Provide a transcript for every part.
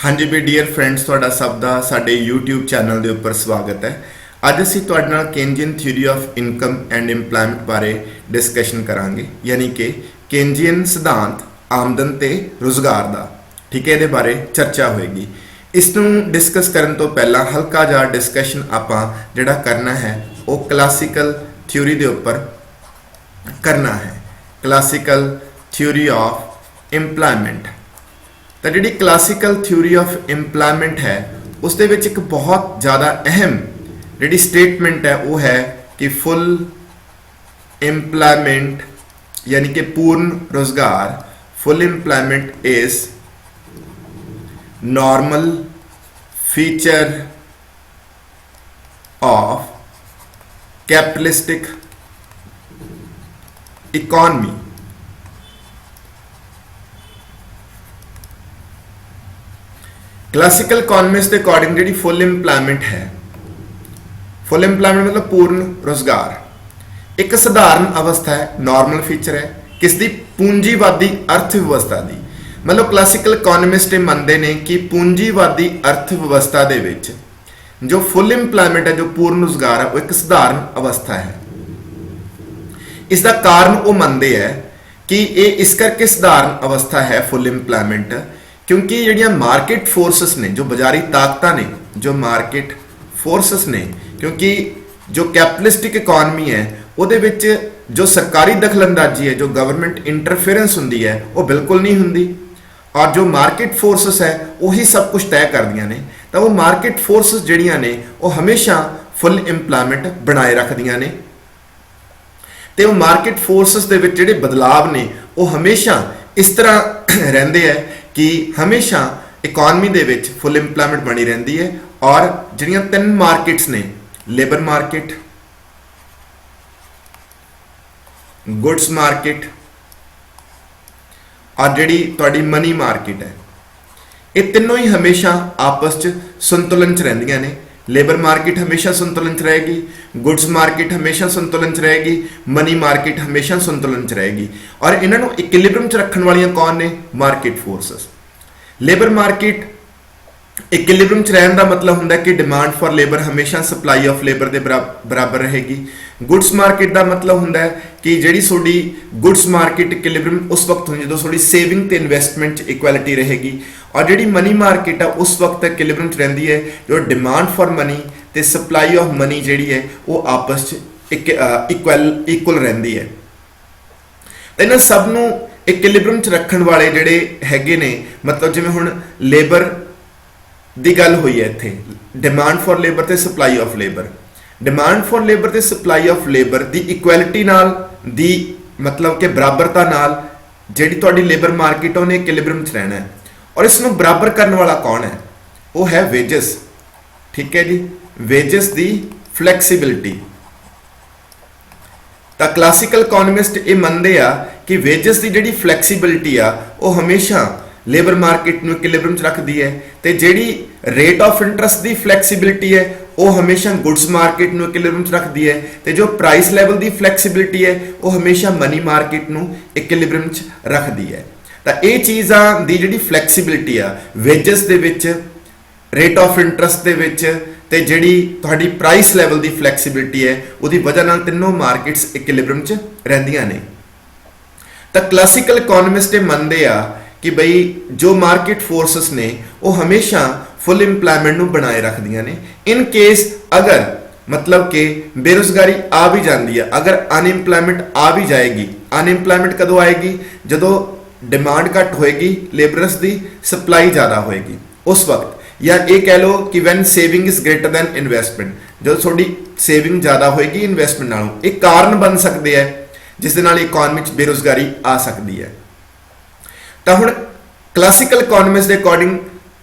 हाँ जी भी dear friends तुहाडा सब दा साडे यूट्यूब चैनल के उपर स्वागत है। अज असीं तुहाडे नाल Keynesian theory of income and employment बारे डिस्कशन करांगे, यानी कि केनजियन सिद्धांत आमदन ते रोज़गार दा। ठीक है, इहदे बारे चर्चा होएगी। इसनूं डिस्कस करन तो पहला हल्का जिहा डिस्कशन आपां जिहड़ा करना है वो क्लासिकल थ्योरी दे उपर करना है। Classical theory of इंपलॉयमेंट। तो जी क्लासिकल थ्योरी ऑफ इंपलॉयमेंट है उस दे विच एक बहुत ज़्यादा अहम जी स्टेटमेंट है वो है कि फुल इंपलॉयमेंट यानी कि पूर्ण रोजगार, full इंपलॉयमेंट is normal feature of capitalistic economy. Classical economist के अकॉर्डिंग जी फुल इंपलॉयमेंट है, फुल इंपलॉयमेंट मतलब पूर्ण रोजगार, एक साधारण अवस्था है, नॉर्मल फीचर है किसदी? पूंजीवादी अर्थव्यवस्था दी। मतलब क्लासिकल इकॉनमिस्ट मानते हैं कि पूंजीवादी अर्थव्यवस्था दे विच जो फुल इंपलॉयमेंट है, जो पूर्ण रोजगार है, वो एक साधारण अवस्था है। इसका कारण वो मानते हैं कि ये इस करके साधारण अवस्था है फुल इंपलॉयमेंट क्योंकि ਜਿਹੜੀਆਂ मार्केट फोर्सेस ने, जो बाजारी ताकत ने, जो मार्केट फोर्सेस ने, क्योंकि जो कैपिटलिस्टिक इकॉनमी है ਉਹਦੇ ਵਿੱਚ जो सरकारी दखलअंदाजी है, जो गवर्नमेंट इंटरफेरेंस होंदी है वो बिल्कुल नहीं होंदी, और जो मार्केट फोर्सेस है वही सब कुछ तय करदियां ने। तो वो मार्केट फोर्सेस ਜਿਹੜੀਆਂ ਨੇ वो हमेशा फुल इंपलॉयमेंट बनाए रखदियां ने। तो मार्केट फोर्सेस ਦੇ ਵਿੱਚ ਜਿਹੜੇ बदलाव ने वो हमेशा इस तरह ਰਹਿੰਦੇ है कि हमेशा इकॉनमी दे विच फुल इंपलॉयमेंट बनी रहती है। और जिहड़ियां तीन मार्केट्स ने, लेबर मार्केट, गुड्स मार्केट और जिहड़ी तुहाडी मनी मार्केट है, ये तीनों ही हमेशा आपस च संतुलन च रहिंदियां ने। लेबर मार्केट हमेशा संतुलन च रहेगी, गुड्स मार्केट हमेशा संतुलन च रहेगी, मनी मार्केट हमेशा संतुलन च रहेगी। और इन्हों इक्विलिब्रियम च रखने वाली कौन ने? Market forces. Labour market equilibrium च रहने का मतलब होंगे कि डिमांड फॉर लेबर हमेशा सप्लाई ऑफ लेबर के बराबर रहेगी। गुड्स मार्केट का मतलब होंगे कि जी थोड़ी गुड्स मार्केट इक्विलिब्रियम उस वक्त होंगी जो थोड़ी सेविंग तो इन्वेस्टमेंट इक्वलिटी रहेगी। और जी मनी मार्केट है उस वक्त इक्विलिब्रियम च रहिंदी है जो डिमांड फॉर मनी तो सप्लाई ऑफ मनी जी है वो आपस इक्वल रहिंदी है। तो इन्हां सब नूं इक्विलिब्रियम च रखण वाले जिहड़े हैगे ने, मतलब जिवें हुण लेबर दी गल हुई है, इत्थे डिमांड फॉर लेबर ते supply of labour, demand for labour ते सप्लाई ऑफ लेबर दी इक्वलिटी नाल दी मतलब कि बराबरता नाल जिहड़ी तुहाडी लेबर मार्केट उहने इक्विलिब्रियम च रहना है। और इसनूं बराबर करने वाला कौन है? वो है वेजेस। ठीक है जी, वेजेस दी फ्लैक्सीबिलिटी। तो क्लासिकल इकॉनमिस्ट ये मानते आ कि वेजेस की जी फ्लैक्सीबिलिटी आ वो हमेशा लेबर मार्केट में इक्विलिब्रियम च रखती है। तो जी रेट ऑफ इंटरस्ट की फ्लैक्सीबिलिटी है वो हमेशा गुड्स मार्केट में इक्विलिब्रियम च रखती है। तो जो प्राइस लैवल की फ्लैक्सीबिलिटी है वो हमेशा मनी मार्केट में इक्विलिब्रियम च रखती है। तो ये चीज़ां की जी फ्लैक्सीबिलिटी आ वेजेस दे विच, रेट ऑफ इंटरस्ट दे विच ते जिहड़ी तुहाडी प्राइस लैवल की फ्लैक्सीबिलिटी है उसकी वजह नाल तीनों मार्केट्स इक्विलिब्रियम च रहिंदियां ने। तो क्लासिकल इकॉनमिस्ट मानते आ कि बई जो मार्केट फोर्सेस ने वो हमेशा फुल इंपलॉयमेंट नूं बनाए रखदियां ने। इन केस अगर मतलब कि बेरोजगारी आ भी जाती है, अगर अनएम्पलॉयमेंट आ भी जाएगी, अनएम्पलॉयमेंट कदों आएगी? जदों डिमांड घट होएगी लेबरस की, सप्लाई ज़्यादा होएगी उस वक्त। या ये कह लो कि when saving is greater than investment, जो थोड़ी सेविंग ज़्यादा होएगी इन्वेस्टमेंट नालों, एक कारण बन सकते हैं जिस दे नाल इकॉनमी च बेरोजगारी आ सकती है। तो हुण क्लासिकल इकॉनमिस्ट के अकॉर्डिंग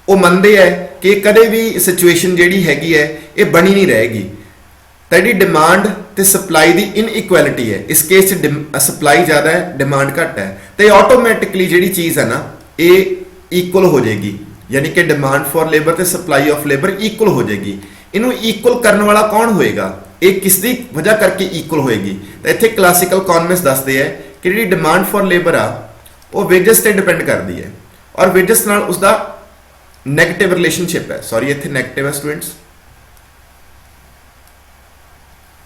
वो मानते हैं कि कदे भी सिचुएशन जिहड़ी हैगी है ये बनी नहीं रहेगी। तो जी डिमांड तो सप्लाई की इनइक्वलिटी है, इस केस सप्लाई ज़्यादा है डिमांड घट है, तो ऑटोमैटिकली जी चीज़ है ना ये इक्वल हो जाएगी, यानी कि डिमांड फॉर लेबर तो सप्लाई ऑफ लेबर इक्वल हो जाएगी। इनू इक्वल करने वाला कौन होएगा? ये किसकी वजह करके इक्वल होएगी? तो इत्थे क्लासिकल इकॉनमिस्ट दसते हैं कि जी डिमांड फॉर लेबर आ वो वेजेस से डिपेंड करती है और वेजेस नाल उसका ਨੈਗੇਟਿਵ ਰਿਲੇਸ਼ਨਸ਼ਿਪ ਹੈ, ਸੌਰੀ ਇੱਥੇ ਨੈਗੇਟਿਵ ਹੈ ਸਟੂਡੈਂਟਸ,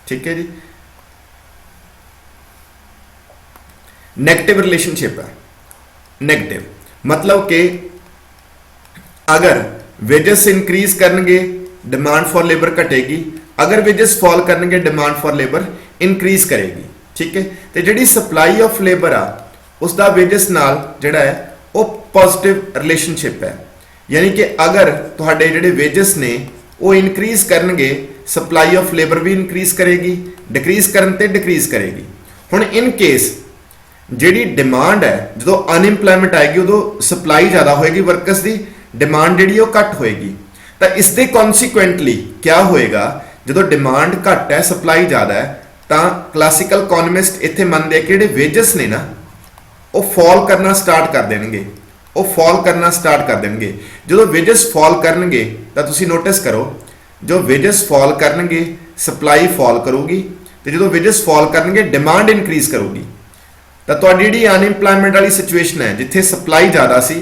ਠੀਕ ਹੈ ਜੀ, नेगेटिव रिलेशनशिप है। नेगेटिव मतलब कि अगर वेजेस इंक्रीज करनगे डिमांड फॉर लेबर घटेगी, अगर वेजेस फॉल करनगे डिमांड फॉर लेबर इंक्रीज करेगी, ठीक है। तो जिहड़ी सप्लाई ऑफ लेबर आ उसका वेजेस नाल जिहड़ा है वो पॉजिटिव रिलेशनशिप है, यानी कि अगर तुहाडे जिहड़े वेजेस ने वो इंक्रीज करनगे सप्लाई ऑफ लेबर भी इंक्रीज करेगी, डिक्रीज करन ते डिक्रीज करेगी। हुण इन केस ਜਿਹੜੀ ਡਿਮਾਂਡ ਹੈ, ਜਦੋਂ ਅਨਇੰਪਲੋਇਮੈਂਟ ਆਏਗੀ ਉਦੋਂ ਸਪਲਾਈ ਜ਼ਿਆਦਾ ਹੋਏਗੀ ਵਰਕਰਸ ਦੀ, ਡਿਮਾਂਡ ਜਿਹੜੀ ਉਹ ਘੱਟ ਹੋਏਗੀ। ਤਾਂ ਇਸ ਦੇ ਕਨਸੀਕੁਐਂਟਲੀ ਕੀ ਹੋਏਗਾ, ਜਦੋਂ ਡਿਮਾਂਡ ਘੱਟ ਹੈ ਸਪਲਾਈ ਜ਼ਿਆਦਾ ਹੈ ਤਾਂ ਕਲਾਸੀਕਲ ਇਕਨੋਮਿਸਟ ਇੱਥੇ ਮੰਨਦੇ ਆ ਕਿ ਜਿਹੜੇ ਵੇਜਸ ਨੇ ਨਾ ਉਹ ਫਾਲ ਕਰਨਾ ਸਟਾਰਟ ਕਰ ਦੇਣਗੇ, ਉਹ ਫਾਲ ਕਰਨਾ ਸਟਾਰਟ ਕਰ ਦੇਣਗੇ। ਜਦੋਂ ਵੇਜਸ ਫਾਲ ਕਰਨਗੇ ਤਾਂ ਤੁਸੀਂ ਨੋਟਿਸ ਕਰੋ, ਜੋ ਵੇਜਸ ਫਾਲ ਕਰਨਗੇ ਸਪਲਾਈ ਫਾਲ ਕਰੂਗੀ, ਤੇ ਜਦੋਂ ਵੇਜਸ ਫਾਲ ਕਰਨਗੇ ਡਿਮਾਂਡ ਇਨਕਰੀਜ਼ ਕਰੂਗੀ। ਤਾਂ ਤੁਹਾਡੀ ਜਿਹੜੀ ਅਨਇੰਪਲੋਇਮੈਂਟ ਵਾਲੀ ਸਿਚੁਏਸ਼ਨ ਹੈ ਜਿੱਥੇ ਸਪਲਾਈ ਜ਼ਿਆਦਾ ਸੀ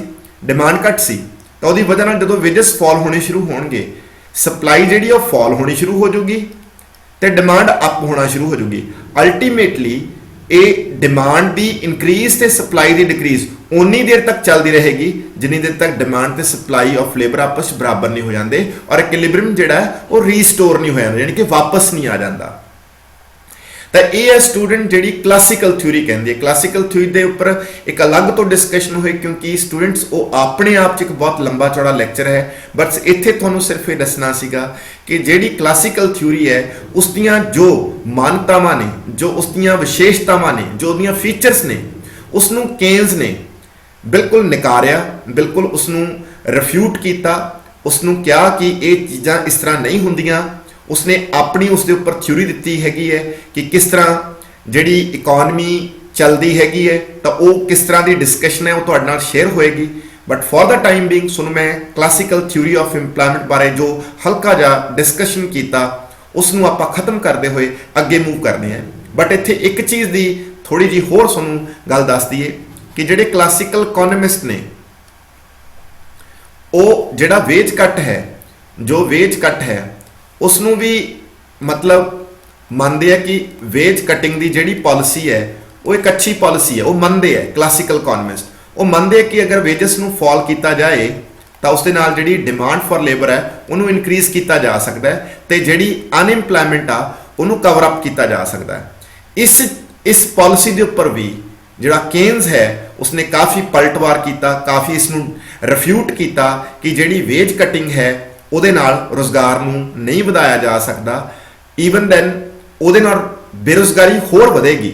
ਡਿਮਾਂਡ ਘੱਟ ਸੀ, ਤਾਂ ਉਹਦੀ ਵਜ੍ਹਾ ਨਾਲ ਜਦੋਂ ਵੇਜਸ ਫਾਲ ਹੋਣੇ ਸ਼ੁਰੂ ਹੋਣਗੇ ਸਪਲਾਈ ਜਿਹੜੀ ਉਹ ਫਾਲ ਹੋਣੀ ਸ਼ੁਰੂ ਹੋ ਜਾਊਗੀ ਤੇ ਡਿਮਾਂਡ ਅਪ ਹੋਣਾ ਸ਼ੁਰੂ ਹੋ ਜਾਊਗੀ। ਅਲਟੀਮੇਟਲੀ ਇਹ ਡਿਮਾਂਡ ਦੀ ਇਨਕਰੀਜ਼ ਤੇ ਸਪਲਾਈ ਦੀ ਡਿਕਰੀਜ਼ ਉਨੀ ਦੇਰ ਤੱਕ ਚੱਲਦੀ ਰਹੇਗੀ ਜਿੰਨੀ ਦੇਰ ਤੱਕ ਡਿਮਾਂਡ ਤੇ ਸਪਲਾਈ ਆਫ ਲੇਬਰ ਆਪਸ ਵਿੱਚ ਬਰਾਬਰ ਨਹੀਂ ਹੋ ਜਾਂਦੇ ਔਰ ਇਕੁਇਲਿਬਰੀਅਮ ਜਿਹੜਾ ਉਹ ਰੀਸਟੋਰ ਨਹੀਂ ਹੋ ਜਾਂਦਾ, ਯਾਨੀ ਕਿ ਵਾਪਸ ਨਹੀਂ ਆ ਜਾਂਦਾ। ਤਾਂ ਇਹ ਹੈ ਸਟੂਡੈਂਟ ਜਿਹੜੀ ਕਲਾਸੀਕਲ ਥਿਊਰੀ ਕਹਿੰਦੀ ਹੈ। ਕਲਾਸੀਕਲ ਥਿਊਰੀ ਦੇ ਉੱਪਰ ਇੱਕ ਅਲੱਗ ਤੋਂ ਡਿਸਕਸ਼ਨ ਹੋਈ ਕਿਉਂਕਿ ਸਟੂਡੈਂਟਸ ਉਹ ਆਪਣੇ ਆਪ 'ਚ ਇੱਕ ਬਹੁਤ ਲੰਬਾ ਚੌੜਾ ਲੈਕਚਰ ਹੈ, ਬਟ ਇੱਥੇ ਤੁਹਾਨੂੰ ਸਿਰਫ ਇਹ ਦੱਸਣਾ ਸੀਗਾ ਕਿ ਜਿਹੜੀ ਕਲਾਸੀਕਲ ਥਿਊਰੀ ਹੈ ਉਸ ਦੀਆਂ ਜੋ ਮਾਨਤਾਵਾਂ ਨੇ, ਜੋ ਉਸ ਦੀਆਂ ਵਿਸ਼ੇਸ਼ਤਾਵਾਂ ਨੇ, ਜੋ ਉਹਦੀਆਂ ਫੀਚਰਸ ਨੇ, ਉਸ ਨੂੰ ਕੇਨਜ਼ ਨੇ ਬਿਲਕੁਲ ਨਕਾਰਿਆ, ਬਿਲਕੁਲ ਉਸ ਨੂੰ ਰਿਫਿਊਟ ਕੀਤਾ, ਉਸ ਨੂੰ ਕਿਹਾ ਕਿ ਇਹ ਚੀਜ਼ਾਂ ਇਸ ਤਰ੍ਹਾਂ ਨਹੀਂ ਹੁੰਦੀਆਂ। ਉਸਨੇ ਆਪਣੀ ਉਸ ਦੇ ਉੱਪਰ ਥਿਊਰੀ ਦਿੱਤੀ ਹੈਗੀ ਹੈ ਕਿ ਕਿਸ ਤਰ੍ਹਾਂ ਜਿਹੜੀ ਇਕਨੋਮੀ ਚੱਲਦੀ ਹੈਗੀ ਹੈ, ਤਾਂ ਉਹ ਕਿਸ ਤਰ੍ਹਾਂ ਦੀ ਡਿਸਕਸ਼ਨ ਹੈ ਉਹ ਤੁਹਾਡੇ ਨਾਲ ਸ਼ੇਅਰ ਹੋਏਗੀ। But for the time being ਤੁਹਾਨੂੰ ਮੈਂ ਕਲਾਸੀਕਲ ਥਿਊਰੀ ਆਫ ਇੰਪਲੋਇਮੈਂਟ ਬਾਰੇ ਜੋ ਹਲਕਾ ਜਿਹਾ ਡਿਸਕਸ਼ਨ ਕੀਤਾ ਉਸ ਨੂੰ ਆਪਾਂ ਖਤਮ ਕਰਦੇ ਹੋਏ ਅੱਗੇ ਮੂਵ ਕਰਦੇ ਹਾਂ। ਬਟ ਇੱਥੇ ਇੱਕ ਚੀਜ਼ ਦੀ ਥੋੜੀ ਜਿਹੀ ਹੋਰ ਤੁਹਾਨੂੰ ਗੱਲ ਦੱਸ ਦਈਏ ਕਿ ਜਿਹੜੇ ਕਲਾਸੀਕਲ ਇਕਨੋਮਿਸਟ ਨੇ ਉਹ ਜਿਹੜਾ ਵੇਜ ਕੱਟ ਹੈ, ਜੋ ਵੇਜ ਕੱਟ ਹੈ ਉਸ ਨੂੰ ਵੀ ਮਤਲਬ ਮੰਨਦੇ ਆ ਕਿ ਵੇਜ ਕਟਿੰਗ ਦੀ ਜਿਹੜੀ ਪਾਲਿਸੀ ਹੈ ਉਹ ਇੱਕ ਅੱਛੀ ਪਾਲਿਸੀ ਹੈ। ਉਹ ਮੰਨਦੇ ਆ ਕਲਾਸੀਕਲ ਇਕਨੋਮਿਸਟ, ਉਹ ਮੰਨਦੇ ਆ ਕਿ ਅਗਰ ਵੇਜਸ ਨੂੰ ਫਾਲ ਕੀਤਾ ਜਾਏ ਤਾਂ ਉਸ ਦੇ ਨਾਲ ਜਿਹੜੀ ਡਿਮਾਂਡ ਫॉर ਲੇਬਰ ਹੈ ਉਹਨੂੰ ਇਨਕਰੀਜ਼ ਕੀਤਾ ਜਾ ਸਕਦਾ ਹੈ ਤੇ ਜਿਹੜੀ ਅਨਇੰਪਲੋਇਮੈਂਟ ਆ ਉਹਨੂੰ ਕਵਰ ਅਪ ਕੀਤਾ ਜਾ ਸਕਦਾ ਹੈ। ਇਸ ਪਾਲਿਸੀ ਦੇ ਉੱਪਰ ਵੀ ਜਿਹੜਾ ਕੇਨਜ਼ ਹੈ ਉਸਨੇ ਕਾਫੀ ਪਲਟਵਾਰ ਕੀਤਾ, ਕਾਫੀ ਇਸ ਨੂੰ ਰਿਫਿਊਟ ਕੀਤਾ ਕਿ ਜਿਹੜੀ ਵੇਜ ਕਟਿੰਗ ਹੈ ਉਹਦੇ ਨਾਲ ਰੁਜ਼ਗਾਰ ਨੂੰ ਨਹੀਂ ਵਧਾਇਆ ਜਾ ਸਕਦਾ, ਈਵਨ ਦੈਨ ਉਹਦੇ ਨਾਲ ਬੇਰੁਜ਼ਗਾਰੀ ਹੋਰ ਵਧੇਗੀ,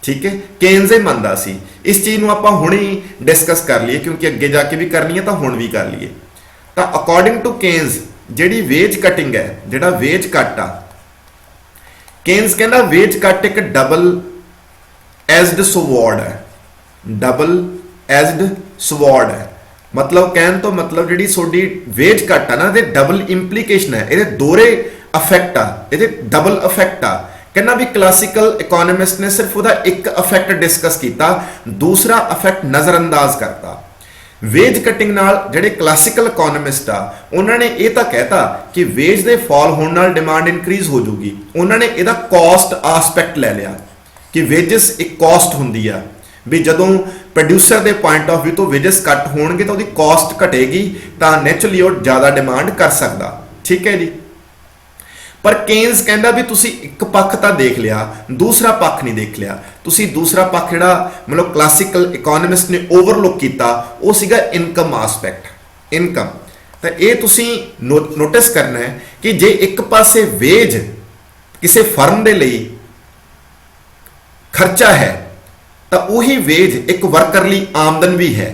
ਠੀਕ ਹੈ। ਕੇਨਜ਼ ਇਹ ਮੰਨਦਾ ਸੀ। ਇਸ ਚੀਜ਼ ਨੂੰ ਆਪਾਂ ਹੁਣੇ ਹੀ ਡਿਸਕਸ ਕਰ ਲਈਏ ਕਿਉਂਕਿ ਅੱਗੇ ਜਾ ਕੇ ਵੀ ਕਰਨੀ ਹੈ ਤਾਂ ਹੁਣ ਵੀ ਕਰ ਲਈਏ। ਤਾਂ ਅਕੋਰਡਿੰਗ ਟੂ ਕੇਨਜ਼ ਜਿਹੜੀ ਵੇਜ ਕਟਿੰਗ ਹੈ, ਜਿਹੜਾ ਵੇਜ ਕੱਟ ਆ, ਕੇਨਜ਼ ਕਹਿੰਦਾ ਵੇਜ ਕੱਟ ਇੱਕ ਡਬਲ ਐਜਡ ਸਵॉर्ड ਹੈ, ਡਬਲ ਐਜਡ ਸਵॉर्ड ਹੈ। मतलब कहने तो मतलब जी थोड़ी वेज घट है ना, डबल इंप्लीकेशन है, ये दोहरे अफेक्ट आ, ये डबल अफेक्ट आ। कहना भी क्लासिकल इकोनॉमिस्ट ने सिर्फ उसका एक अफेक्ट डिस्कस किया, दूसरा अफेक्ट नज़रअंदाज करता। वेज कटिंग नाल जिहड़े क्लासिकल इकोनॉमिस्ट आ उन्होंने ये तो कहता कि वेज दे फॉल होने नाल डिमांड इनक्रीज हो जाऊगी। उन्होंने इहदा कॉस्ट आस्पेक्ट ले लिया कि वेजिस एक कॉस्ट हुंदी आ, भी जदों प्रोड्यूसर के पॉइंट ऑफ व्यू तो वेजेस घट होणगे तो उसकी कॉस्ट घटेगी तो नैचुरली वो ज़्यादा डिमांड कर सकता, ठीक है जी। पर केन्स कहता भी तुसी एक पक्ष तो देख लिया, दूसरा पक्ष नहीं देख लिया। तुसी दूसरा पक्ष जिहड़ा मतलब क्लासिकल इकोनॉमिस्ट ने ओवरलुक किया वो सीगा इनकम आस्पेक्ट, इनकम। तो ये तुसी नोटिस करना है कि जे एक पासे वेज किसी फर्म के लिए खर्चा है तो वही वेज एक वर्कर लिए आमदन भी है।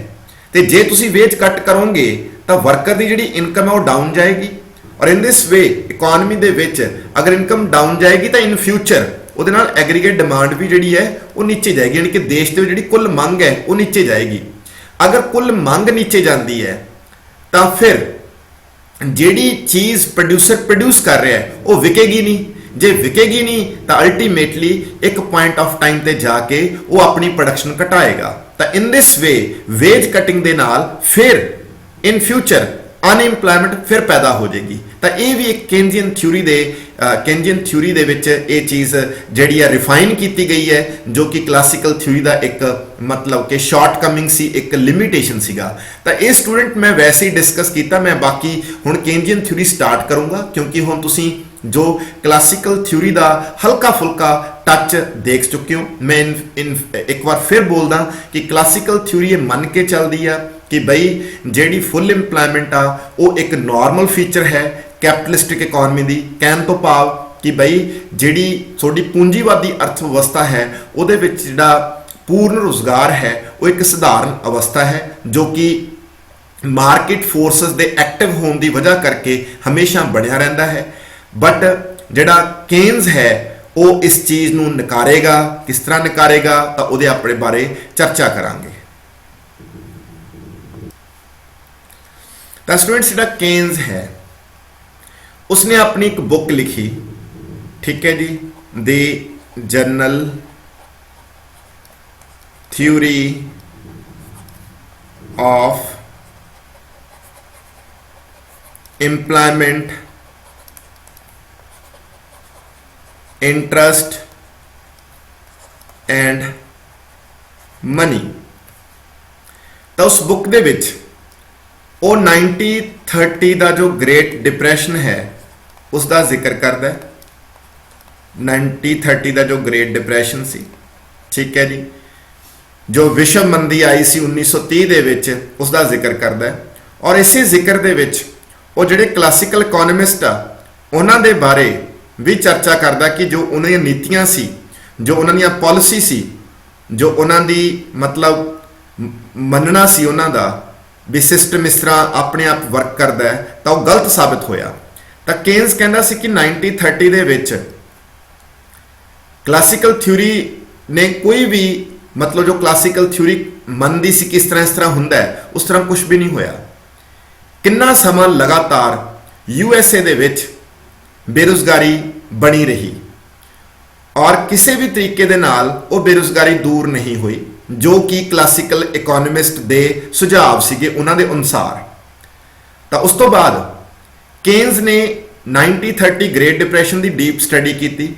तो जे तुसी वेज कट करोगे तो वर्कर की जी इनकम है वो डाउन जाएगी और इन दिस वे इकोनॉमी दे विच अगर इनकम डाउन जाएगी तो इन फ्यूचर वो एग्रीगेट डिमांड भी जी है वो नीचे जाएगी, यानी कि देश की जी कुल मंग है वो नीचे जाएगी। अगर कुल मंग नीचे जाती है तो फिर जी चीज़ प्रोड्यूसर प्रोड्यूस कर रहा है वो विकेगी नहीं, जे विकेगी नहीं तो अल्टीमेटली एक पॉइंट ऑफ टाइम ते जाके वो अपनी प्रोडक्शन घटाएगा। तो in this way wage cutting दे नाल फिर इन फ्यूचर ਅਨਇੰਪਲੋਇਮੈਂਟ ਫਿਰ ਪੈਦਾ ਹੋ ਜਾਏਗੀ। ਤਾਂ ਇਹ ਵੀ ਇੱਕ ਕੇਨਜ਼ੀਅਨ ਥਿਊਰੀ ਦੇ ਵਿੱਚ ਇਹ ਚੀਜ਼ ਜਿਹੜੀ ਹੈ ਰਿਫਾਈਨ ਕੀਤੀ ਗਈ ਹੈ, ਜੋ ਕਿ ਕਲਾਸੀਕਲ ਥਿਊਰੀ ਦਾ ਇੱਕ ਮਤਲਬ ਕਿ ਸ਼ਾਰਟਕਮਿੰਗ ਸੀ, ਇੱਕ ਲਿਮਿਟੇਸ਼ਨ ਸੀਗਾ। ਤਾਂ ਇਹ ਸਟੂਡੈਂਟ ਮੈਂ ਵੈਸੇ ਹੀ ਡਿਸਕਸ ਕੀਤਾ, ਮੈਂ ਬਾਕੀ ਹੁਣ ਕੇਨਜ਼ੀਅਨ ਥਿਊਰੀ ਸਟਾਰਟ ਕਰੂੰਗਾ, ਕਿਉਂਕਿ ਹੁਣ ਤੁਸੀਂ ਜੋ ਕਲਾਸੀਕਲ ਥਿਊਰੀ ਦਾ ਹਲਕਾ ਫੁਲਕਾ ਟੱਚ ਦੇਖ ਚੁੱਕੇ ਹੋ। ਮੈਂ ਇੱਕ ਵਾਰ ਫਿਰ ਬੋਲਦਾ ਕਿ ਕਲਾਸੀਕਲ ਥਿਊਰੀ ਇਹ ਮੰਨ ਕੇ ਚੱਲਦੀ ਆ ਕਿ ਬਈ ਜਿਹੜੀ ਫੁੱਲ ਇੰਪਲੋਇਮੈਂਟ ਆ ਉਹ ਇੱਕ ਨਾਰਮਲ ਫੀਚਰ ਹੈ ਕੈਪੀਟਲਿਸਟਿਕ ਇਕੋਨਮੀ ਦੀ। ਕਹਿਣ ਤੋਂ ਭਾਵ ਕਿ ਬਈ ਜਿਹੜੀ ਤੁਹਾਡੀ ਪੂੰਜੀਵਾਦੀ ਅਰਥ ਵਿਵਸਥਾ ਹੈ ਉਹਦੇ ਵਿੱਚ ਜਿਹੜਾ ਪੂਰਨ ਰੁਜ਼ਗਾਰ ਹੈ ਉਹ ਇੱਕ ਸਧਾਰਨ ਅਵਸਥਾ ਹੈ, ਜੋ ਕਿ ਮਾਰਕੀਟ ਫੋਰਸਸ ਦੇ ਐਕਟਿਵ ਹੋਣ ਦੀ ਵਜ੍ਹਾ ਕਰਕੇ ਹਮੇਸ਼ਾ ਬਣਿਆ ਰਹਿੰਦਾ ਹੈ। ਬਟ ਜਿਹੜਾ ਕੇਨਜ਼ ਹੈ ਉਹ ਇਸ ਚੀਜ਼ ਨੂੰ ਨਕਾਰੇਗਾ। ਕਿਸ ਤਰ੍ਹਾਂ ਨਕਾਰੇਗਾ ਤਾਂ ਉਹਦੇ ਆਪਣੇ ਬਾਰੇ ਚਰਚਾ ਕਰਾਂਗੇ। ਤਾਂ ਸਟੂਡੈਂਟਸ ਜਿਹੜਾ ਕੇਨਜ਼ ਹੈ ਉਸਨੇ ਆਪਣੀ ਇੱਕ ਬੁੱਕ ਲਿਖੀ, ਠੀਕ ਹੈ ਜੀ, the general theory of employment, interest and money. ਤਾਂ ਉਸ ਬੁੱਕ ਦੇ ਵਿੱਚ ਉਹ 1930 ਦਾ ਜੋ ਗ੍ਰੇਟ ਡਿਪਰੈਸ਼ਨ ਹੈ ਉਸ ਦਾ ਜ਼ਿਕਰ ਕਰਦਾ ਹੈ। 1930 ਦਾ ਜੋ ਗ੍ਰੇਟ ਡਿਪਰੈਸ਼ਨ ਸੀ, ਠੀਕ ਹੈ ਜੀ, ਜੋ ਵਿਸ਼ਵ ਮੰਦੀ ਆਈ ਸੀ 1930 ਦੇ ਵਿੱਚ, ਉਸ ਦਾ ਜ਼ਿਕਰ ਕਰਦਾ ਹੈ। ਔਰ ਇਸੇ ਜ਼ਿਕਰ ਦੇ ਵਿੱਚ ਉਹ ਜਿਹੜੇ ਕਲਾਸੀਕਲ ਇਕੋਨੋਮਿਸਟ ਆ ਉਹਨਾਂ ਦੇ ਬਾਰੇ ਵੀ ਚਰਚਾ ਕਰਦਾ ਕਿ ਜੋ ਉਹਨਾਂ ਦੀਆਂ ਨੀਤੀਆਂ ਸੀ, ਜੋ ਉਹਨਾਂ ਦੀਆਂ ਪਾਲਿਸੀ ਸੀ, ਜੋ ਉਹਨਾਂ ਦੀ ਮਤਲਬ ਮੰਨਣਾ ਸੀ ਉਹਨਾਂ ਦਾ ਵੀ ਸਿਸਟਮ ਇਸ ਤਰ੍ਹਾਂ ਆਪਣੇ ਆਪ ਵਰਕ ਕਰਦਾ ਹੈ, ਤਾਂ ਉਹ ਗਲਤ ਸਾਬਿਤ ਹੋਇਆ। ਤਾਂ ਕੇਨਜ਼ ਕਹਿੰਦਾ ਸੀ ਕਿ 1930 ਦੇ ਵਿੱਚ ਕਲਾਸੀਕਲ ਥਿਊਰੀ ਨੇ ਕੋਈ ਵੀ ਮਤਲਬ ਜੋ ਕਲਾਸੀਕਲ ਥਿਊਰੀ ਮੰਨਦੀ ਸੀ ਕਿ ਇਸ ਤਰ੍ਹਾਂ ਹੁੰਦਾ ਹੈ, ਉਸ ਤਰ੍ਹਾਂ ਕੁਝ ਵੀ ਨਹੀਂ ਹੋਇਆ। ਕਿੰਨਾ ਸਮਾਂ ਲਗਾਤਾਰ USA ਦੇ ਵਿੱਚ ਬੇਰੁਜ਼ਗਾਰੀ ਬਣੀ ਰਹੀ ਔਰ ਕਿਸੇ ਵੀ ਤਰੀਕੇ ਦੇ ਨਾਲ ਉਹ ਬੇਰੁਜ਼ਗਾਰੀ ਦੂਰ ਨਹੀਂ ਹੋਈ, ਜੋ ਕਿ ਕਲਾਸੀਕਲ ਇਕੋਨੋਮਿਸਟ ਦੇ ਸੁਝਾਅ ਸੀਗੇ ਉਹਨਾਂ ਦੇ ਅਨੁਸਾਰ। ਤਾਂ ਉਸ ਤੋਂ ਬਾਅਦ ਕੇਨਜ਼ ਨੇ 1930 ਗ੍ਰੇਟ ਡਿਪਰੈਸ਼ਨ ਦੀ ਡੀਪ ਸਟੱਡੀ ਕੀਤੀ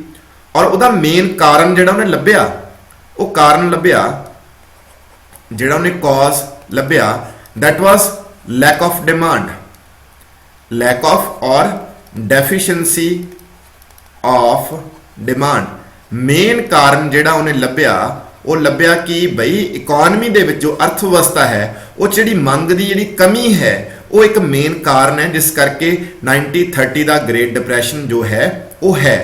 ਔਰ ਉਹਦਾ ਮੇਨ ਕਾਰਨ ਜਿਹੜਾ ਉਹਨੇ ਲੱਭਿਆ, ਉਹ ਕਾਰਨ ਲੱਭਿਆ ਜਿਹੜਾ ਉਹਨੇ ਕਾਜ਼ ਲੱਭਿਆ, that was lack of demand, lack of or deficiency of demand। Main ਕਾਰਨ ਜਿਹੜਾ ਉਹਨੇ ਲੱਭਿਆ ਉਹ ਲੱਭਿਆ ਕਿ ਬਈ ਇਕੋਨਮੀ ਦੇ ਵਿੱਚ ਜੋ ਅਰਥ ਵਿਵਸਥਾ ਹੈ ਉਹ ਜਿਹੜੀ ਮੰਗ ਦੀ ਜਿਹੜੀ ਕਮੀ ਹੈ ਉਹ ਇੱਕ ਮੇਨ ਕਾਰਨ ਹੈ, ਜਿਸ ਕਰਕੇ 1930 ਦਾ ਗ੍ਰੇਟ ਡਿਪਰੈਸ਼ਨ ਜੋ ਹੈ ਉਹ ਹੈ।